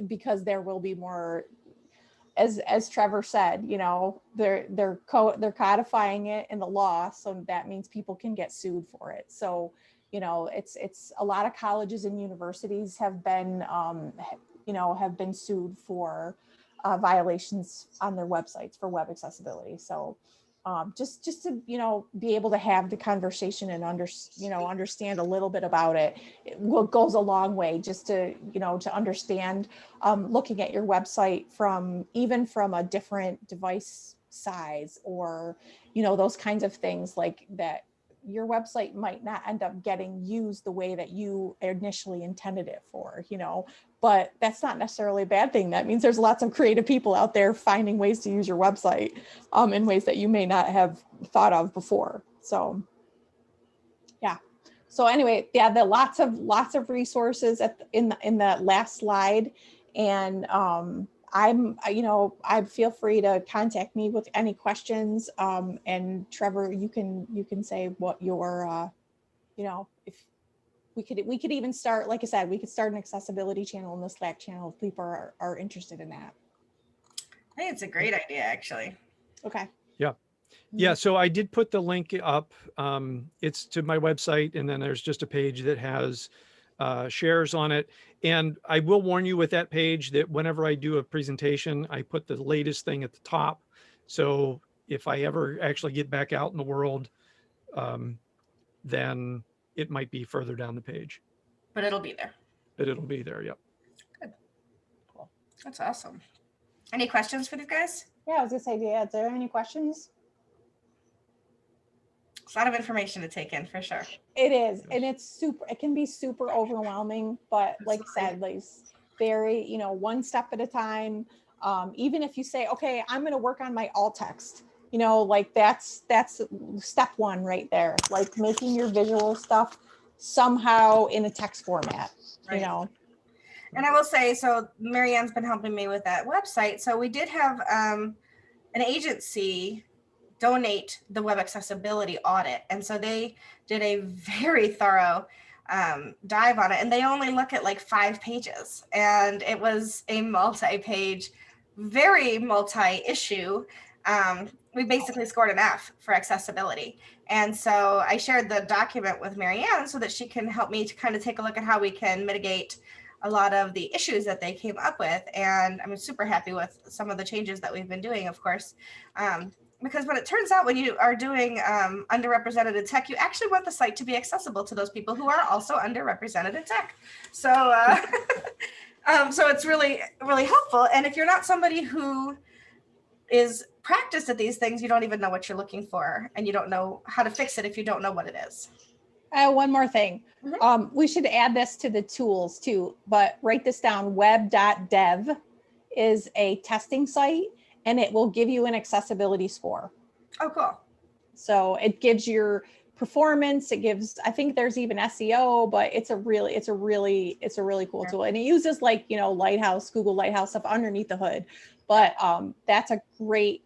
because there will be more, as Trevor said, you know, they're codifying it in the law, so that means people can get sued for it. So, you know, it's a lot of colleges and universities have been, you know, have been sued for violations on their websites for web accessibility. So just to, you know, be able to have the conversation and understand a little bit about it, goes a long way, just to, you know, to understand looking at your website from a different device size, or, you know, those kinds of things like that. your website might not end up getting used the way that you initially intended it for, you know, but that's not necessarily a bad thing. That means there's lots of creative people out there finding ways to use your website in ways that you may not have thought of before. So yeah. So anyway, yeah, the lots of resources in the last slide, and I feel free to contact me with any questions. And Trevor, you can say what your if we could even start, like I said, we could start an accessibility channel in the Slack channel if people are interested in that. I think it's a great idea, actually. Okay. Yeah. Yeah, so I did put the link up. It's to my website, and then there's just a page that has shares on it. And I will warn you with that page that whenever I do a presentation, I put the latest thing at the top. So if I ever actually get back out in the world, then it might be further down the page. But it'll be there. But it'll be there, yep. Good. Cool. That's awesome. Any questions for these guys? Yeah, I was gonna say, yeah, is there any questions? It's a lot of information to take in, for sure. It is, and it can be super overwhelming, but like I said, like very, one step at a time. Even if you say, okay, I'm going to work on my alt text, like that's step one right there, like making your visual stuff somehow in a text format, right. And I will say, so Marianne's been helping me with that website. So we did have an agency donate the web accessibility audit. And so they did a very thorough dive on it, and they only look at like 5 pages. And it was a multi-page, very multi-issue. We basically scored an F for accessibility. And so I shared the document with Marianne so that she can help me to kind of take a look at how we can mitigate a lot of the issues that they came up with. And I'm super happy with some of the changes that we've been doing, of course. Because when it turns out when you are doing underrepresented tech, you actually want the site to be accessible to those people who are also underrepresented in tech. So, so it's really, really helpful. And if you're not somebody who is practiced at these things, you don't even know what you're looking for, and you don't know how to fix it if you don't know what it is. One more thing. Mm-hmm. We should add this to the tools too, but write this down. Web.dev is a testing site, and it will give you an accessibility score. Oh, cool. So it gives your performance. It gives, I think there's even SEO, but it's a really cool tool. And it uses like, Lighthouse, Google Lighthouse stuff underneath the hood. But that's a great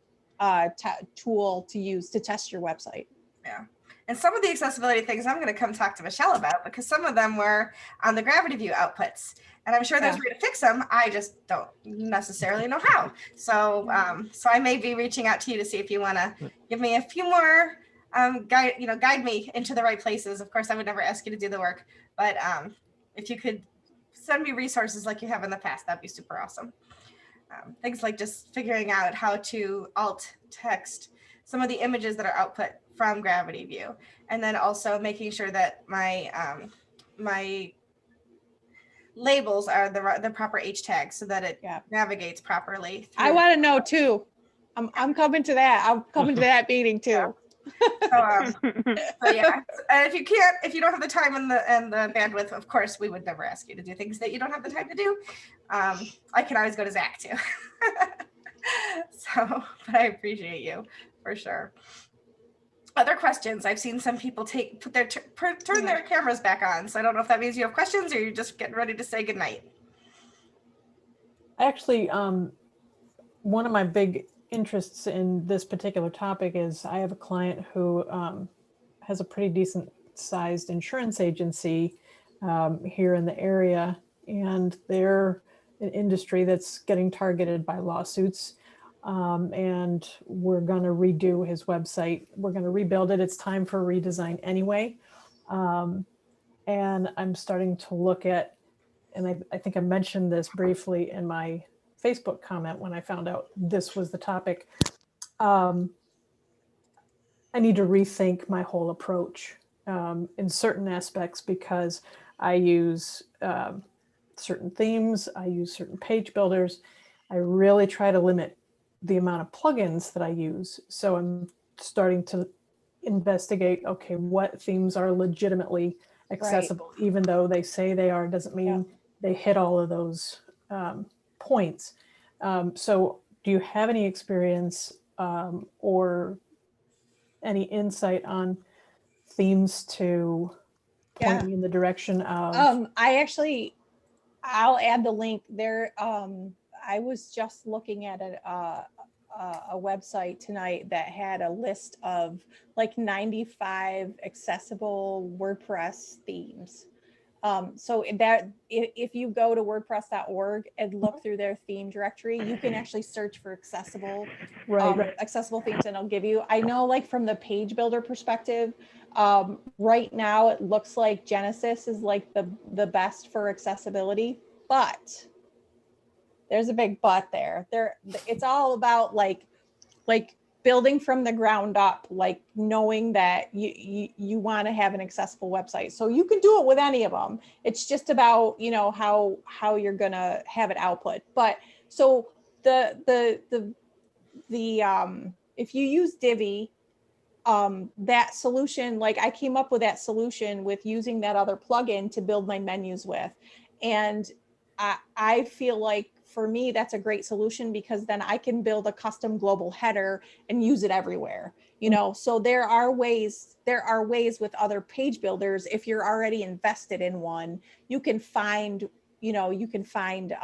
tool to use to test your website. Yeah. And some of the accessibility things I'm going to come talk to Michelle about, because some of them were on the Gravity View outputs. And I'm sure there's a way to fix them. I just don't necessarily know how. So so I may be reaching out to you to see if you want to give me a few more guide me into the right places. Of course, I would never ask you to do the work, but if you could send me resources like you have in the past, that'd be super awesome. Things like just figuring out how to alt text some of the images that are output from Gravity View, and then also making sure that my my labels are the proper H tags so that it navigates properly. I want to know too. I'm coming to that. I'm coming to that meeting too. So yeah, and if you don't have the time and the bandwidth, of course, we would never ask you to do things that you don't have the time to do. I can always go to Zach too. So, but I appreciate you for sure. Other questions? I've seen some people turn their cameras back on. So I don't know if that means you have questions or you're just getting ready to say goodnight. Actually, one of my big interests in this particular topic is I have a client who has a pretty decent sized insurance agency here in the area, and they're an industry that's getting targeted by lawsuits. And we're going to redo his website. We're going to rebuild it. It's time for a redesign anyway. And I'm starting to look at, and I think I mentioned this briefly in my Facebook comment when I found out this was the topic. I need to rethink my whole approach in certain aspects, because I use certain themes, I use certain page builders. I really try to limit the amount of plugins that I use. So I'm starting to investigate, okay, what themes are legitimately accessible, even though they say they are, doesn't mean they hit all of those points. So do you have any experience or any insight on themes to point me in the direction of? I'll add the link there. I was just looking at a website tonight that had a list of like 95 accessible WordPress themes. So that if you go to wordpress.org and look through their theme directory, you can actually search for accessible accessible themes, and I'll give you, I know, like from the page builder perspective, right now it looks like Genesis is like the best for accessibility, but there's a big but there. It's all about like building from the ground up, like knowing that you want to have an accessible website. So you can do it with any of them. It's just about, you know, how you're gonna have it output. But so the if you use Divi, that solution, like I came up with that solution with using that other plugin to build my menus with. And I feel like for me, that's a great solution because then I can build a custom global header and use it everywhere, you know? So there are ways with other page builders. If you're already invested in one, you can find, you can find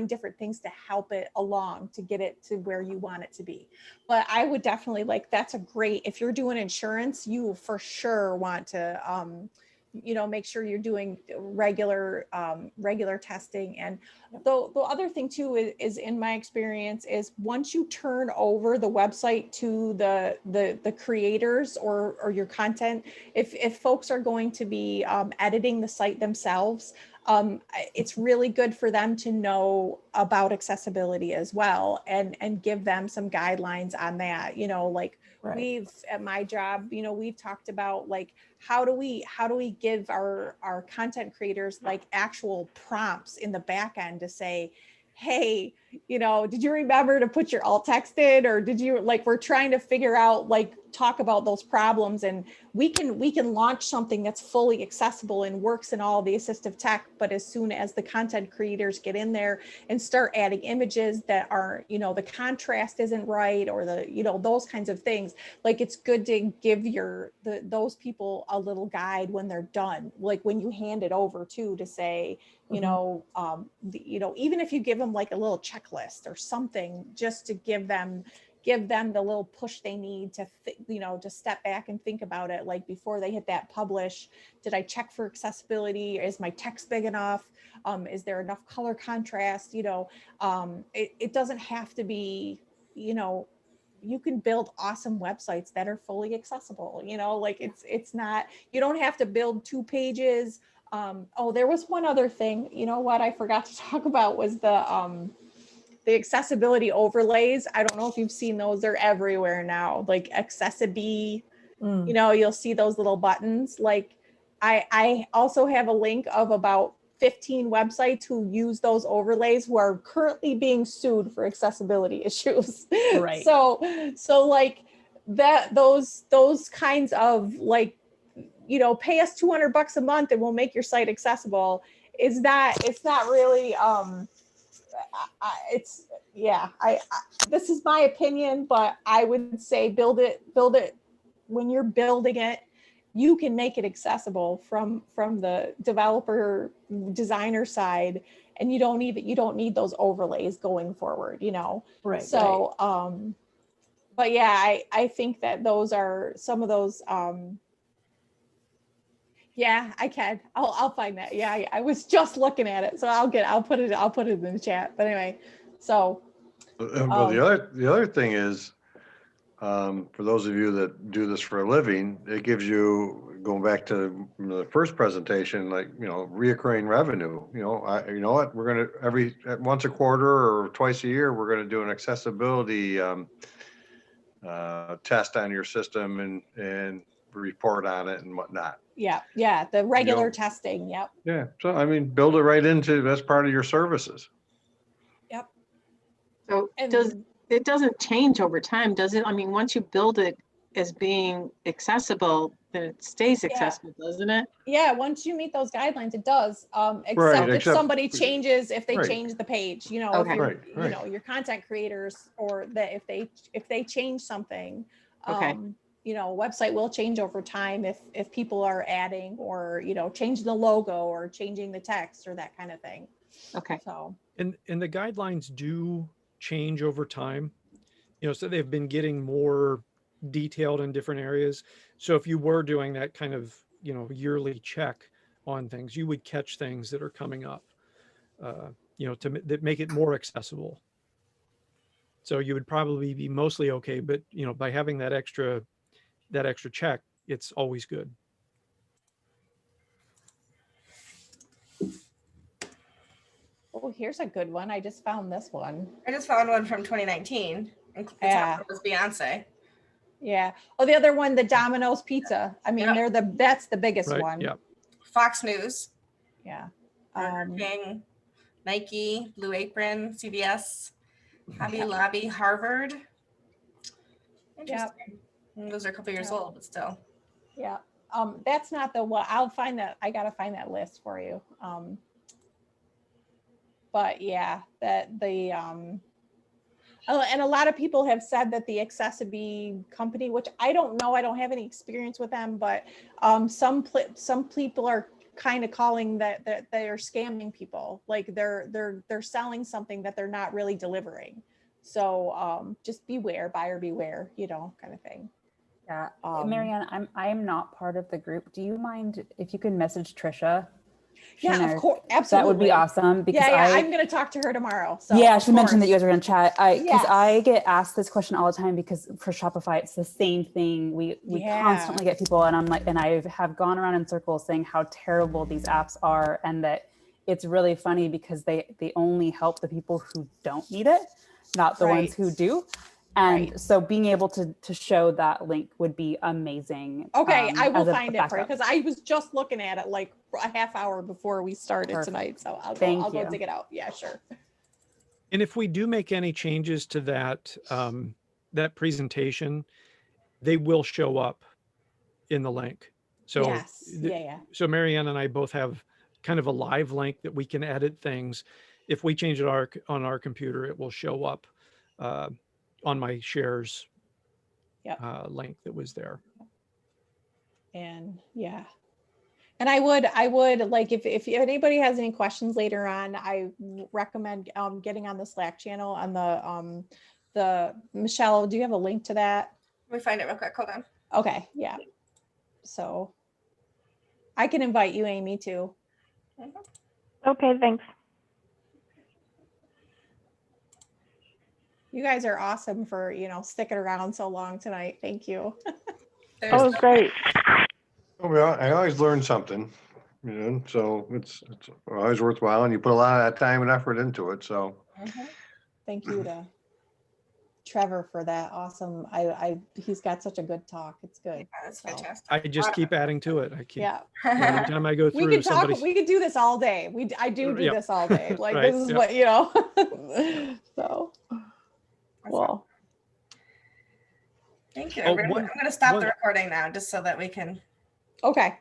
different things to help it along to get it to where you want it to be. But I would definitely that's a great, if you're doing insurance, you for sure want to, make sure you're doing regular testing. And the other thing too is in my experience is once you turn over the website to the creators or your content, if folks are going to be editing the site themselves, it's really good for them to know about accessibility as well and give them some guidelines on that, we've at my job, we've talked about like how do we give our content creators like actual prompts in the back end to say, hey, did you remember to put your alt text in, or did you, like, we're trying to figure out, like, talk about those problems, and we can launch something that's fully accessible and works in all the assistive tech. But as soon as the content creators get in there and start adding images that are, the contrast isn't right, or those kinds of things, like, it's good to give those people a little guide when they're done, like when you hand it over to say, even if you give them like a little checklist or something, just to give them the little push they need to, to step back and think about it. Like before they hit that publish, did I check for accessibility? Is my text big enough? Is there enough color contrast? It doesn't have to be, you can build awesome websites that are fully accessible, like it's not, you don't have to build 2 pages. There was one other thing, what I forgot to talk about was the accessibility overlays. I don't know if you've seen those. They're everywhere now, like Accessibility, you'll see those little buttons. Like I also have a link of about 15 websites who use those overlays who are currently being sued for accessibility issues. Right. So like that, those kinds of like, pay us $200 a month and we'll make your site accessible. It's not really, this is my opinion, but I would say build it when you're building it, you can make it accessible from the developer designer side, and you don't need those overlays going forward, Right. So but yeah, I think that those are some of those I can. I'll find that. Yeah, I was just looking at it, so I'll put it in the chat. But anyway, so. Well, the other thing is, for those of you that do this for a living, it gives you, going back to the first presentation, like, reoccurring revenue. What, we're gonna once a quarter or twice a year, we're gonna do an accessibility test on your system and report on it and whatnot. Yeah, the regular testing. Yep. Yeah, so I mean, build it right into, that's part of your services. Yep. So it doesn't change over time, does it? I mean, once you build it as being accessible, then it stays Yeah. accessible, doesn't it? Yeah, once you meet those guidelines, it does. Except Right, if except- somebody changes, if they right. change the page, if Okay. you're, Right. your content creators, or that if they change something, Okay. website will change over time if people are adding or, changing the logo or changing the text or that kind of thing. Okay. So. And the guidelines do change over time, so they've been getting more detailed in different areas. So if you were doing that kind of, yearly check on things, you would catch things that are coming up, that make it more accessible. So you would probably be mostly okay, but by having that extra check, it's always good. Oh, here's a good one. I just found this one. I just found one from 2019. The top Yeah. one was Beyonce. Yeah. Oh, the other one, the Domino's pizza. I mean, Yep. that's the biggest Right. one. Yeah. Fox News, Yeah. Burger King, Nike, Blue Apron, CVS, Hobby Lobby, Harvard. Interesting. And those are a couple years old, but still. Yeah. That's not the one. I'll find that. I gotta find that list for you. But yeah, and a lot of people have said that the Accessibility company, which I don't know, I don't have any experience with them, but some people are kind of calling that they are scamming people, like they're selling something that they're not really delivering. So just beware, buyer beware, kind of thing. Yeah, Marianne, I'm not part of the group. Do you mind if you can message Trisha? Yeah, of course, absolutely. That would be awesome, because I'm going to talk to her tomorrow. So yeah, she mentioned that you guys were going to chat. Yes. I get asked this question all the time, because for Shopify, it's the same thing. We constantly get people, and I'm like, and I have gone around in circles saying how terrible these apps are, and that it's really funny because they only help the people who don't need it, not the ones who do. And so being able to show that link would be amazing. Okay, I will find it for you, because I was just looking at it like a half hour before we started tonight. So I'll go dig it out. Yeah, sure. And if we do make any changes to that that presentation, they will show up in the link. So yes, So Marianne and I both have kind of a live link that we can edit things. If we change it on our computer, it will show up on my shares link that was there. And yeah. And I would like, if anybody has any questions later on, I recommend getting on the Slack channel on the Michelle, do you have a link to that? Let me find it real quick. Hold on. Okay. Yeah. So I can invite you, Amy, too. Okay, thanks. You guys are awesome for, sticking around so long tonight. Thank you. Oh, great. Well, I always learn something, so it's always worthwhile, and you put a lot of time and effort into it. So thank you to Trevor for that. Awesome. He's got such a good talk. It's good. Yeah, that's fantastic. I just keep adding to it. I keep every time I go through. We could do this all day. I do this all day. Like Right, this is what so. Well. Thank you. I'm going to stop the recording now, just so that we can. Okay.